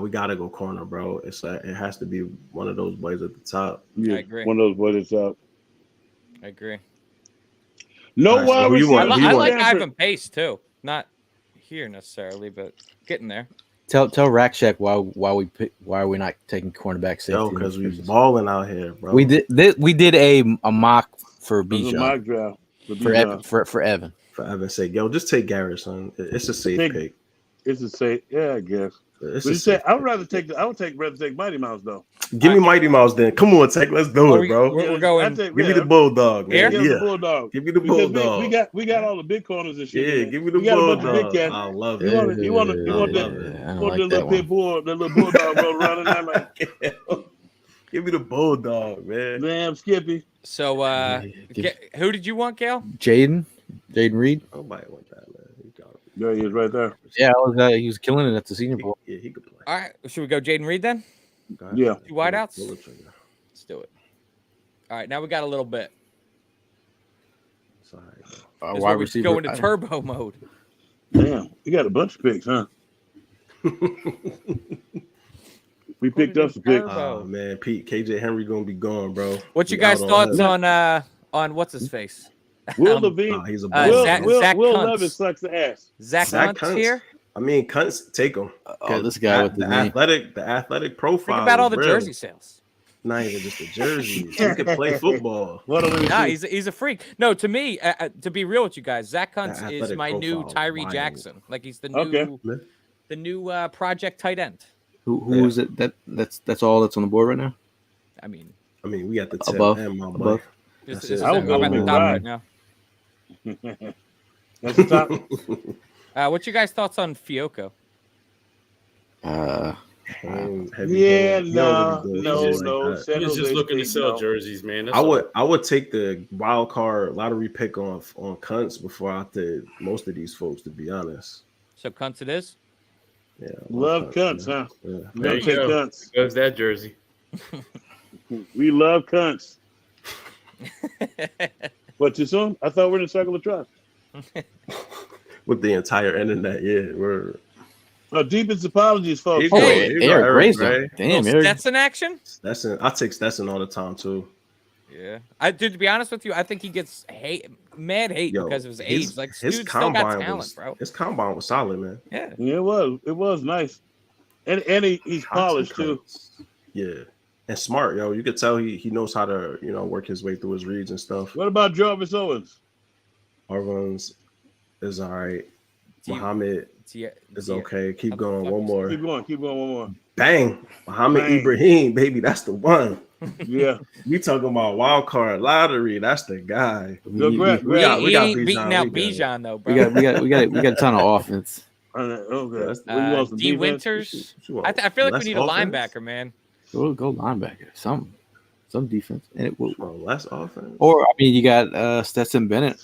we gotta go corner, bro. It has to be one of those boys at the top. Yeah, I agree. One of those boys at the top. I agree. No wide receiver. I like Ivan Pace too. Not here necessarily, but getting there. Tell Rackcheck why are we not taking cornerback safety? Yo, because we balling out here, bro. We did a mock for Bijan. Mock draft for Evan. For Evan's sake, yo, just take Garrett, son. It's a safe pick. It's a safe, yeah, I guess. I would rather take Mighty Mouse though. Give me Mighty Mouse then. Come on, Tech. Let's do it, bro. We're going. Give me the Bulldog, man. Give me the Bulldog. Give me the Bulldog. We got all the big corners and shit. Yeah, give me the Bulldog. I love it. You want the little pit bull, the little Bulldog roll around and like. Give me the Bulldog, man. Damn, Skippy. So, who did you want, Gail? Jaden Reed. Nobody want that, man. There he is, right there. Yeah, he was killing it at the Senior Bowl. Yeah, he could play. All right, should we go Jaden Reed then? Yeah. 2 wideouts. Let's do it. All right, now we got a little bit. Sorry. Wide receiver. Go into turbo mode. Damn, you got a bunch of picks, huh? We picked up some picks. Oh man, KJ Henry gonna be gone, bro. What's your guys' thoughts on what's his face? Will Levine. He's a Will Levis sucks the ass. Zach Kuntz here. I mean, Kuntz, take him. This guy with the athletic profile. Think about all the jersey sales. Not even just the jerseys. He could play football. What do we Nah, see? he's a freak. No, to me, to be real with you guys, Zach Kuntz That is athletic my new profile is Tyree wild. Jackson. Like he's the Okay. new project tight end. Who is it? That's all that's on the board right now. I mean, we got the Tim Above. and my boy. Above. this That's is it. I would I'm go at the with top McBride. right now. That's the top. What's your guys' thoughts on Fiocco? Uh, Yeah, no. San He was just Jose looking to State, sell no. jerseys, man. That's I would take the wild card lottery pick on Kuntz before I did most of these folks, to be honest. So Kuntz it is. Yeah, Love Kuntz, huh? Yeah. We There gotta you take go. Kuntz. There's that jersey. We love Kuntz. What, too soon? I thought we were in the circle of trust. With the entire internet, yeah, we're Deepest apologies, folks. Here you go. Hey, Here you go, Eric Gray's Gray. done. Damn, Little Eric. Stetson action. Stetson. I take Stetson all the time too. Yeah, dude. To be honest with you, I think he gets mad hate Yo, because of his age. Like, his dude still got combine talent, was, bro. His combine was solid, man. Yeah. Yeah, it was nice. And he's polished too. Yeah, and smart, yo. You could tell he knows how to work his way through his reads and stuff. What about Jarvis Owens? Arvon's is all right. Do you- Muhammad is okay. Keep going. One more. Keep going one more. Bang. Muhammad Bang. Ibrahim, baby. That's the one. Yeah. We talking about wild card lottery. That's the guy. Go grab. we got He ain't Bijan, beating out we got it. Bijan though, bro. We got a ton of offense. Okay. That's- What, you want some D defense? Winters. What you want? I feel like we Less need a offense? linebacker, man. Go linebacker. Some defense. And it will, Well, less offense. or I mean, you got Stetson Bennett.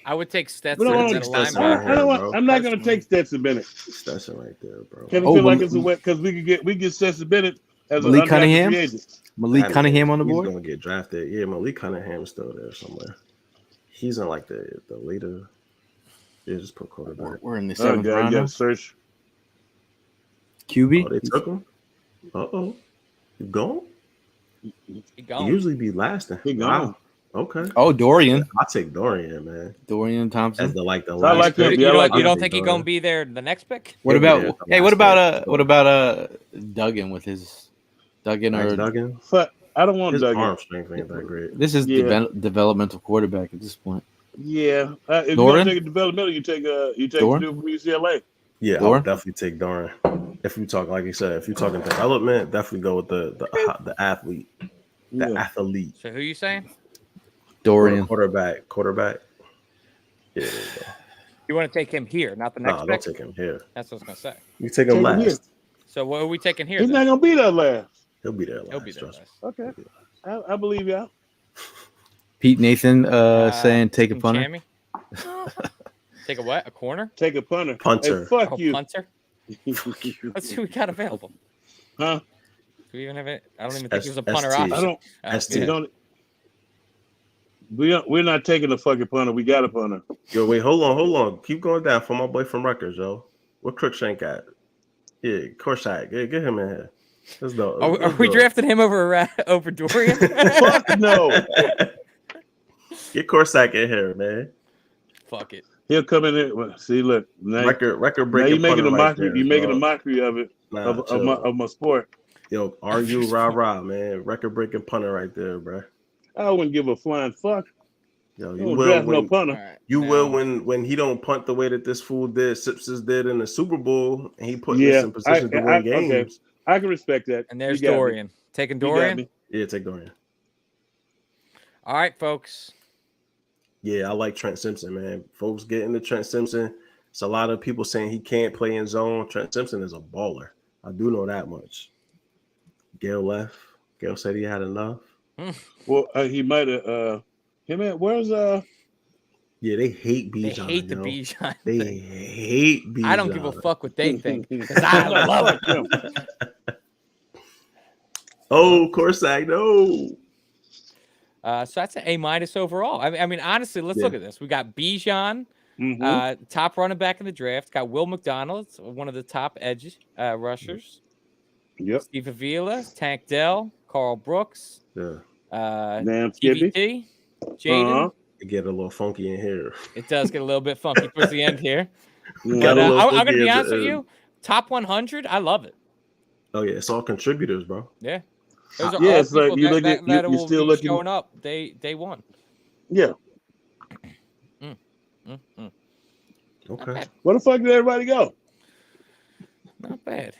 I would take We Stetson don't as want a Stetson. linebacker. I don't want. Bro. I'm not going to take Stetson Bennett. Stetson right there, bro. Can it Oh, feel like Mal- it's a wet because we get Stetson Bennett as Malik a undrafted Cunningham? free agent. Malik Cunningham on the He's board. gonna get drafted. Yeah, Malik Cunningham is still there somewhere. He's in like the later. Yeah, just put quarterback. We're in the Oh seventh God, round. you now. got to search. QB. Oh, they took him. You gone? He He gone. usually be lasting. He gone. Wow. Okay. Oh, Dorian. I take Dorian, man. Dorian As Thompson. the I last like him. pick. Yeah, I like You him. don't think he's gonna be there the next pick? What He'll be about there at the hey? last What about Duggan with his Duggan Max or Duggan? But I don't want His Duggan. arm strength ain't that great. this is Yeah. developmental quarterback at this point. Yeah, if Doran? you take a developmental, you take the Doran? dude from UCLA. Yeah, I Doran? would definitely take Doran. If you talk, like you said, if you're talking development, definitely go with the athlete, the Yeah. athlete. So who you saying? Dorian. Quarterback. Yeah, You want to take him here, not the next no, pick? don't take him here. That's what I was gonna say. You take him Take him last. here. So what are we taking here? He's then? not gonna be that last. He'll be there last. He'll be there. trust me. last. Okay, I believe y'all. Pete Nathan saying take a Team punter. Chammy? Take a what? A corner? Take a punter. Punter. Hey, fuck Oh, you. punter? Let's see what we got available. Huh? Do we even have it? I don't even think there's a ST. punter I option. don't. ST. We don't. We're not taking a fucking punter. We got a punter. Yo, wait, hold on. Keep going down for my boy from Rutgers, yo. Where Crookshank at? Yeah, Korshak. Yeah, get him in here. Let's go. Are we drafting him over Dorian? Fuck no. Get Korshak in here, man. Fuck it. He'll come in there. Well, see, look. Now, Record now breaking. you making a punter mockery. right there, you making a dog. mockery of it Nah, of chill. my sport. Yo, are you rah, man? Record breaking punter right there, bro. I wouldn't give a flying fuck. Yo, You you don't will draft no when, punter. All right. you now, will when he don't punt the way that this fool did, Sipses did in the Super Bowl, and he put Yeah, this in position to win okay. games. I can respect that. And there's You got me. Dorian. Taking You got Dorian. me. Yeah, take Dorian. All right, folks. Yeah, I like Trent Simpson, man. Folks get into Trent Simpson. It's a lot of people saying he can't play in zone. Trent Simpson is a baller. I do know that much. Gail left. Gail said he had enough. Well, he might have. Him at where's Yeah, they hate They Bijan. hate the yo. Bijan They thing. hate Bijan. I don't give a fuck what they think because I love it. Oh, of course I know. So that's an A- overall. I mean, honestly, let's Yeah. look at this. We got Bijan, Mm-hmm. top running back in the draft. Got Will McDonald, one of the top edge rushers. Yep. Steve Avila, Tank Dell, Carl Brooks, Yeah, Damn Skippy. TBT, Jaden. Uh-huh. it get a little funky in here. It does get a little bit funky towards the end here. Got But a little I'm going funky to be at the honest with end. you. Top 100, I love it. Oh yeah, it's all contributors, bro. Yeah. Those are Yeah, all it's like people you that, look at that you're will still be looking. showing up day one. Yeah. Okay. Where the fuck did everybody go? Not bad.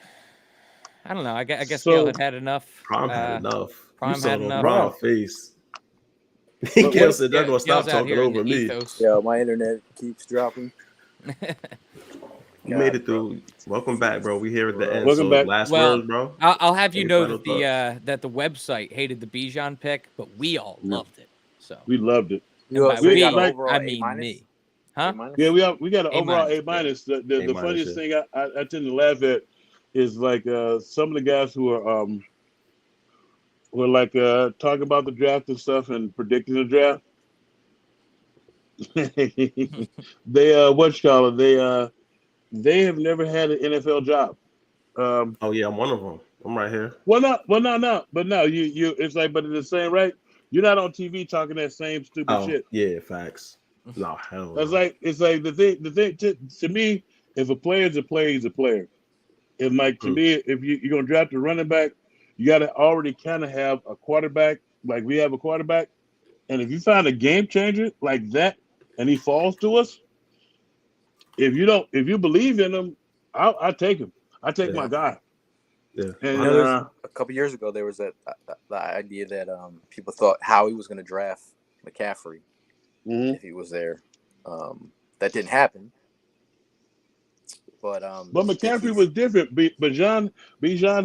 I don't know. I guess Gil So had enough. Prime had enough. You Prime saw had the enough. Prime face. What- Gil what- said they're gonna stop Gil's out talking here in the over me. ethos. Yeah, my internet keeps dropping. You made it through. Welcome back, bro. We here at the end. Welcome So back. last Well, words, bro. I'll have you Any know final that the website hated the Bijan pick, but we all loved it. So We loved it. and by So you got we, an overall I A mean minus? me. Huh? A minus? Yeah, we got an A overall minus, A minus. The A-minus, funniest yeah. thing I tend to laugh at is like some of the guys who are like talking about the draft and stuff and predicting the draft. They they have never had an NFL job. Oh yeah, I'm one of them. I'm right here. No. But no, you it's like, but in the same right, you're not on TV talking that same stupid Oh shit. yeah, facts. No hell. That's No. like it's like the thing to me, if a player is a player, he's a player. And like to me, if you're gonna draft a running back, you gotta already kind of have a quarterback, like we have a quarterback. And if you find a game changer like that and he falls to us, if you believe in him, I take him. I take my guy. Yeah. And A couple years ago, there was that the idea that people thought Howie was going to draft McCaffrey if he was there. That didn't happen. But McCaffrey was different. But Bijan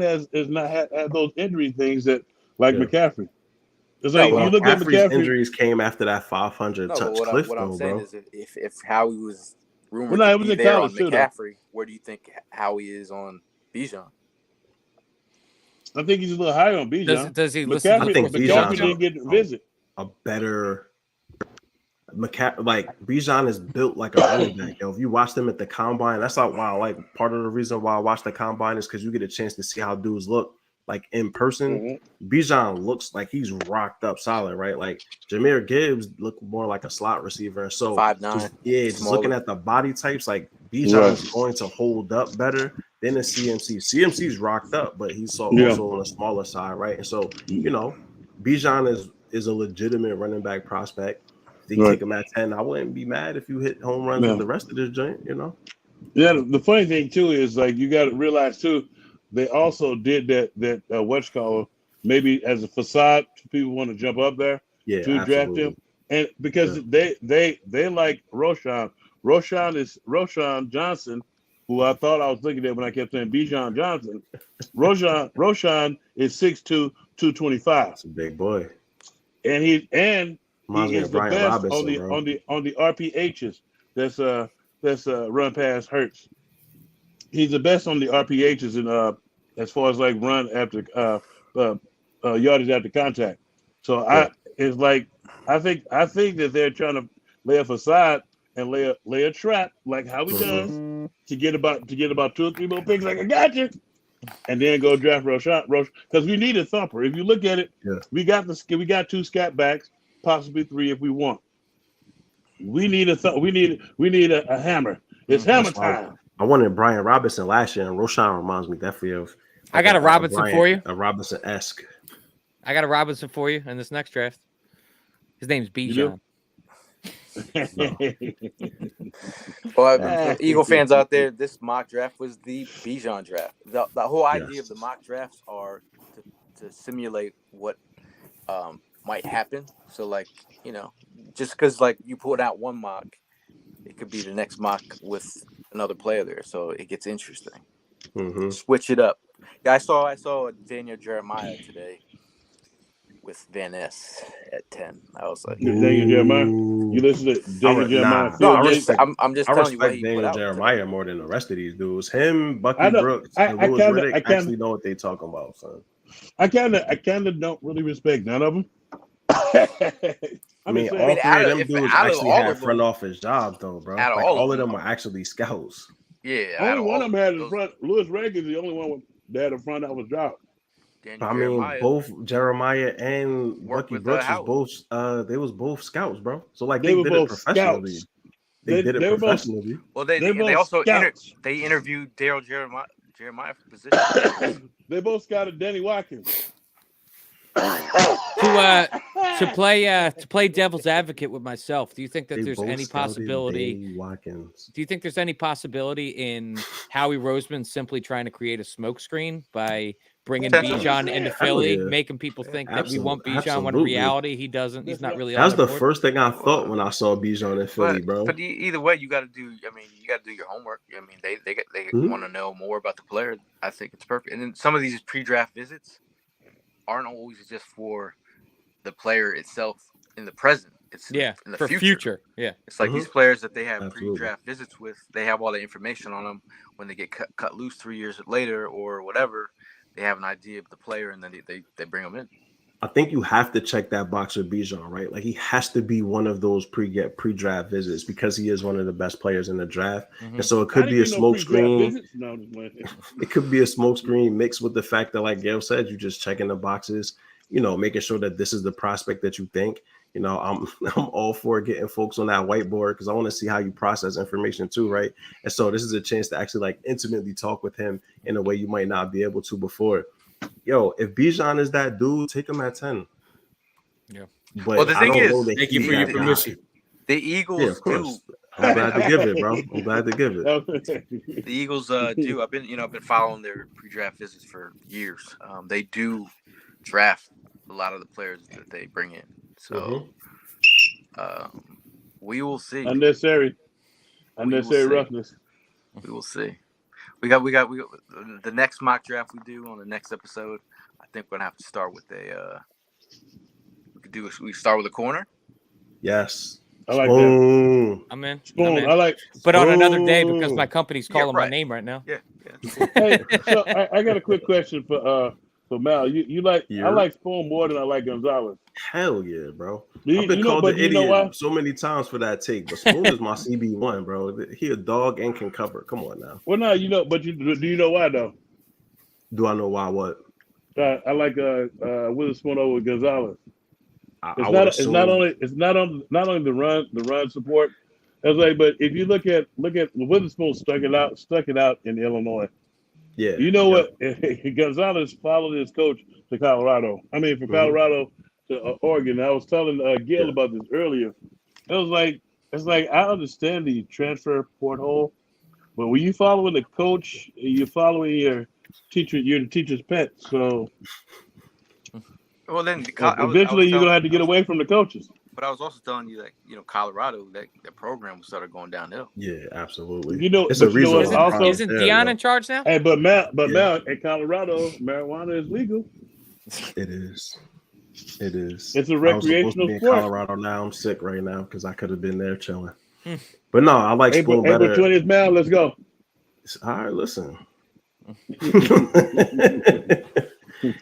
has not had those injury things that like McCaffrey. It's like you look at McCaffrey's McCaffrey. injuries came after that 500 no, touch but cliff, what I'm though, saying bro. is if Howie was rumored Well, no, it to was be in there on college too, though. McCaffrey, where do you think Howie is on Bijan? I think he's a little higher on Bijan. Does he listen to I think McCaffrey Bijan's didn't get to visit. a better like Bijan is built like a running back. Yo, if you watch them at the combine, that's like why like part of the reason why I watch the combine is because you get a chance to see how dudes look like in person. Bijan looks like he's rocked up solid, right? Like Jahmyr Gibbs look more like a slot receiver. So 5'9". Just looking at the body types, like Bijan's going to hold up better than a CMC. CMC's rocked up, but he's also on the smaller side, right? And so Bijan is a legitimate running back prospect. If you take him at 10, I wouldn't be mad if you hit home runs with the rest of this joint, Yeah, the funny thing too is like you got to realize too, they also did that whatchamacallit maybe as a facade to people want to jump up there to draft him, and because they like Roshan Johnson, who I thought I was looking at when I kept saying Bijan Johnson. Roshan is 6'2", 225. That's a big boy, and he is the Brian best Robinson, on the RPHs. That's run past Hurts. He's the best on the RPHs and as far as like run after yardage after contact. So it's like I think that they're trying to lay a facade and lay a trap like how he does to get about 2 or 3 more picks. Like I got you, and then go draft Roshan because we need a thumper. If you look at it, we got 2 scat backs, possibly 3 if we want. We need we need a hammer. It's hammer time. I wanted Brian Robinson last year, and Roshan reminds me definitely of. I got a Robinson for you. A Robinson-esque. I got a Robinson for you in this next draft. His name's Bijan. Well, Eagle fans out there, this mock draft was the Bijan draft. The whole idea of the mock drafts are to simulate what might happen. So, like, just because like you put out one mock, it could be the next mock with another player there. So it gets interesting. Switch it up. Yeah, I saw Daniel Jeremiah today with Van Ness at 10. I was like, Daniel Jeremiah. You listen to Daniel Jeremiah. No, I'm just telling you what he Daniel put out Jeremiah today. more than the rest of these dudes. Him, Bucky Brooks, and Louis Riddick actually know what they talking about, son. I kind of don't really respect none of them. I mean, all 3 of them dudes actually had front office jobs, though, bro. Like all of them were actually scouts. Yeah, only one of them had in front. Louis Riddick is the only one that had a front office job. I mean, both Jeremiah and Bucky Brooks was both. They was both scouts, bro. So like they did it professionally. They did it professionally. Well, they also interviewed Daryl Jeremiah for position. They both scouted Danny Watkins. To play devil's advocate with myself, do you think that They there's both any scouted possibility? Danny Watkins. Do you think there's any possibility in Howie Roseman simply trying to create a smokescreen by bringing Potentially. Bijan into Oh, Philly, yeah. making people think that we want Bijan when in Absolutely. reality he doesn't? He's not really. That's all the that board? first thing I thought when I saw Bijan in Philly, bro. But either way, you got to do. I mean, you got to do your homework. I mean, they Mhm. want to know more about the player. I think it's perfect. And then some of these pre-draft visits aren't always just for the player itself in the present. It's in the for future. Yeah, it's like these players that they have Absolutely. pre-draft visits with. They have all the information on them when they get cut loose 3 years later or whatever. They have an idea of the player, and then they bring them in. I think you have to check that box with Bijan, right? Like he has to be one of those pre-draft visits because he is one of the best players in the draft. And so it could be a smoke screen. No, It could be a smoke screen mixed with the fact that, like Gail said, you just checking the boxes, making sure that this is the prospect that you think. I'm all for getting folks on that whiteboard because I want to see how you process information too, right? And so this is a chance to actually like intimately talk with him in a way you might not be able to before. Yo, if Bijan is that dude, take him at 10. Yeah. But Well, the thing is, thank you for your permission. The Eagles Yeah, of course. I'm glad to give it, bro. I'm glad to give it. The Eagles do. I've been following their pre-draft visits for years. They do draft a lot of the players that they bring in. So we will see. Unnecessary see. roughness. We will see. We got the next mock draft we do on the next episode. I think we're gonna have to start with we start with a corner. Yes. I like Boom. that. I'm in. Spoon. I like. But on another day because my Boom. company's calling my name right now. Yeah. Hey, so I got a quick question for Mal. You like? I like Spoon more than I like Gonzalez. Hell yeah, bro. Do I've been you know- called but the you know why? idiot so many times for that take, but Spoon is my CB1, bro. He a dog and can cover. Come on now. Well, no, but do you know why though? Do I know why? What? I like Witherspoon over Gonzalez. I would It's not only the run support. It's like, but if you look at Witherspoon stuck it out in Illinois. Yeah. You know what? Gonzalez followed his coach to Colorado. I mean, from Colorado to Oregon. I was telling Gil about this earlier. It's like I understand the transfer porthole, but when you following the coach, you're following your teacher. You're the teacher's pet. So Well, then eventually you're gonna have to get away from the coaches. But I was also telling you that Colorado, that program started going downhill. Yeah, absolutely. It's a reason. Isn't Deion in charge now? Hey, but now in Colorado, marijuana is legal. It is. It is. It's a recreational in sport. Colorado now. I'm sick right now because I could have been there chilling. But no, I like Spoon better. April 20th, Mal, let's go. All right, listen.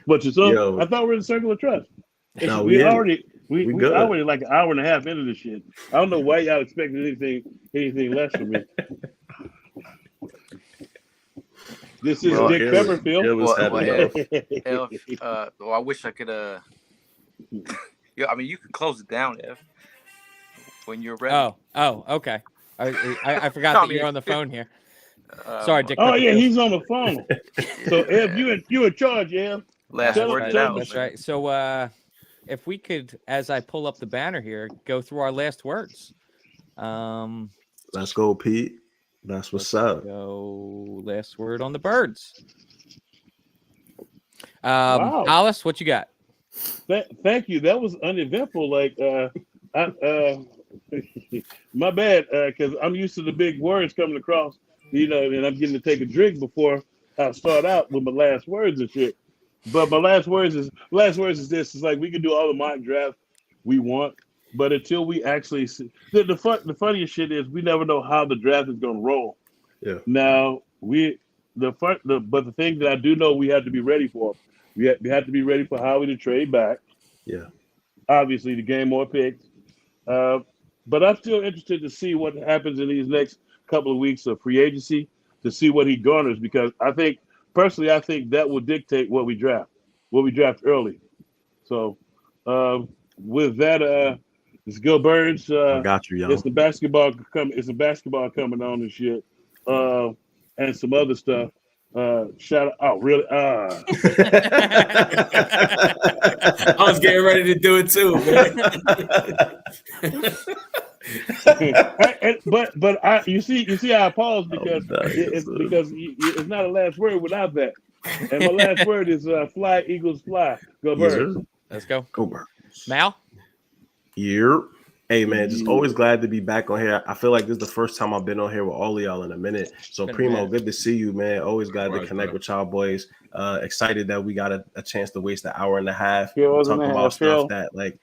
But I thought we were in the circle of trust. No, we good. already like an hour and a half into this shit. I don't know why y'all expected anything less from me. This is Dick Pepperfield. I wish I could. I mean, you can close it down, Ev, when you're ready. Oh, okay. I forgot that you're on the phone here. Sorry, Dick. Oh yeah, he's on the phone. So Ev, you in charge, Ev. Last word out. That's right. So if we could, as I pull up the banner here, go through our last words. Let's go, Pete. That's what's up. Go last word on the birds. Wow. Alice, what you got? Thank you. That was uneventful. Like, my bad, because I'm used to the big words coming across, and I'm getting to take a drink before I start out with my last words and shit. But my last words is this: it's like we can do all the mock drafts we want, but until we actually see the funniest shit is we never know how the draft is going to roll. Yeah. Now but the thing that I do know we have to be ready for. We have to be ready for Howie to trade back. Yeah. Obviously, to gain more picks. But I'm still interested to see what happens in these next couple of weeks of free agency to see what he garners, because I think that will dictate what we draft early. So with that, let's go Birds. I got you, y'all. It's the basketball coming on and shit, and some other stuff. Shout out. Oh, really? I was getting ready to do it too, man. but you see I pause because it's not a last word without that. And my last word is fly, Eagles, fly. Go Yes, Birds. sir. Let's go. Go Birds. Mal? Here. Hey, man, just always glad to be back on here. I feel like this is the first time I've been on here with all of y'all in a minute. So, Primo, good to see you, man. Always glad to connect with y'all boys. Excited that we got a chance to waste an hour and a half talking about stuff that, like,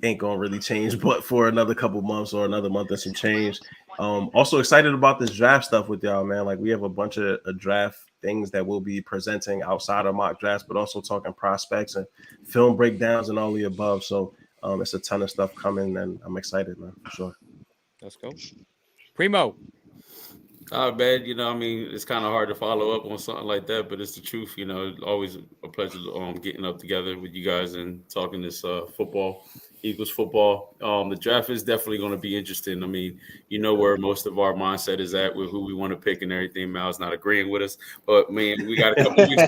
ain't going to really change but for another couple months or another month and some change. Also excited about this draft stuff with y'all, man. Like, we have a bunch of draft things that we'll be presenting outside of mock drafts, but also talking prospects and film breakdowns and all the above. So, it's a ton of stuff coming, and I'm excited, man, for sure. Let's go. Primo. Man, I mean, it's kind of hard to follow up on something like that, but it's the truth. Always a pleasure getting up together with you guys and talking this football, Eagles football. The draft is definitely going to be interesting. I mean, where most of our mindset is at with who we want to pick and everything. Mal's not agreeing with us, but man, we got a couple weeks.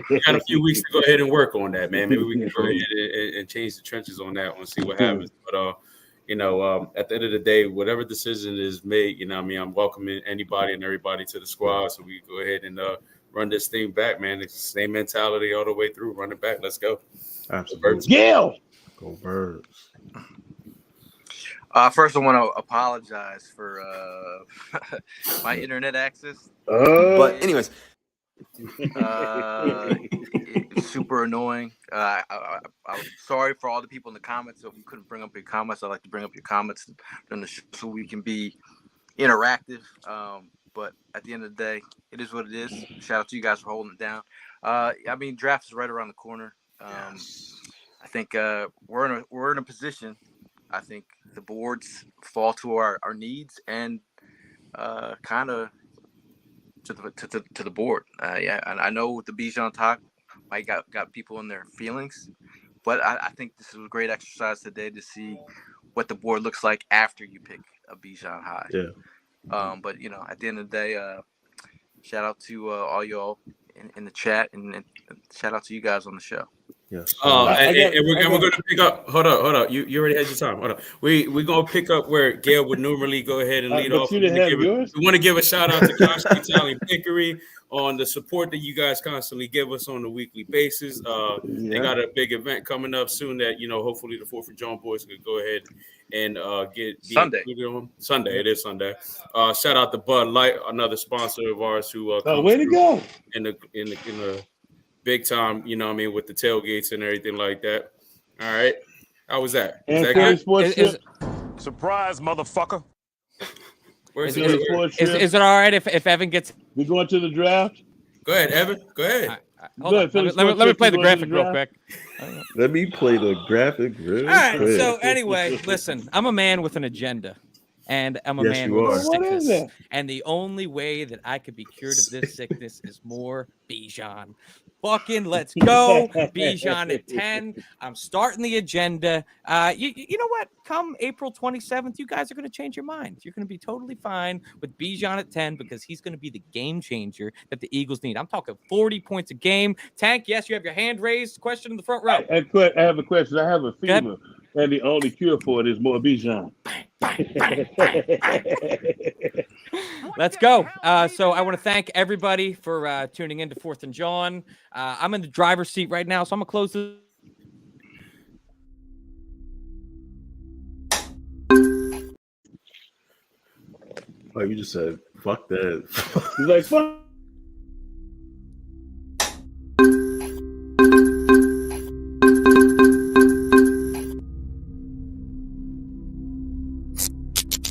We got a few weeks to go ahead and work on that, man. Maybe we can go ahead and change the trenches on that one, see what happens. But at the end of the day, whatever decision is made, I'm welcoming anybody and everybody to the squad, so we go ahead and run this thing back, man. It's the same mentality all the way through. Run it back. Let's go. Absolutely. Gail. Go Birds. First, I want to apologize for my internet access. But anyways, it's super annoying. I'm sorry for all the people in the comments. So if you couldn't bring up your comments, I'd like to bring up your comments during the show so we can be interactive. But at the end of the day, it is what it is. Shout out to you guys for holding it down. I mean, draft is right around the corner. I think we're in a position. I think the boards fall to our needs and kind of to the board. And I know with the Bijan talk, I got people in their feelings, but I think this is a great exercise today to see what the board looks like after you pick a Bijan high. Yeah. But at the end of the day, shout out to all y'all in the chat, and shout out to you guys on the show. Yes. And we're going to pick up. Hold up. You already had your time. Hold up. We're going to pick up where Gail would normally go ahead and lead off. We want to give a shout out to Constantly Italian Hickory on the support that you guys constantly give us on a weekly basis. They got a big event coming up soon that, hopefully the 4th of Jawn boys could go ahead and get Sunday. Sunday. It is Sunday. Shout out to Bud Light, another sponsor of ours who way to go in the big time, with the tailgates and everything like that. All right. How was that? Is that good? Surprise, motherfucker. Where's is it all right if Evan gets? We going to the draft? Go ahead, Evan. Go ahead. Hold on. Let me play the graphic real quick. Let me play the graphic real quick. All right. So anyway, listen, I'm a man with an agenda. And I'm a man with a sickness. And the only way that I could be cured of this sickness is more Bijan. Fucking let's go. Bijan at 10. I'm starting the agenda. You know what? Come April 27th, you guys are going to change your minds. You're going to be totally fine with Bijan at 10 because he's going to be the game changer that the Eagles need. I'm talking 40 points a game. Tank, yes, you have your hand raised. Question in the front row. I have a question. I have a fever, and the only cure for it is more Bijan. Let's go. So I want to thank everybody for tuning in to 4th and Jawn. I'm in the driver's seat right now, so I'm going to close the Oh, you just said, fuck that. He's like, fuck.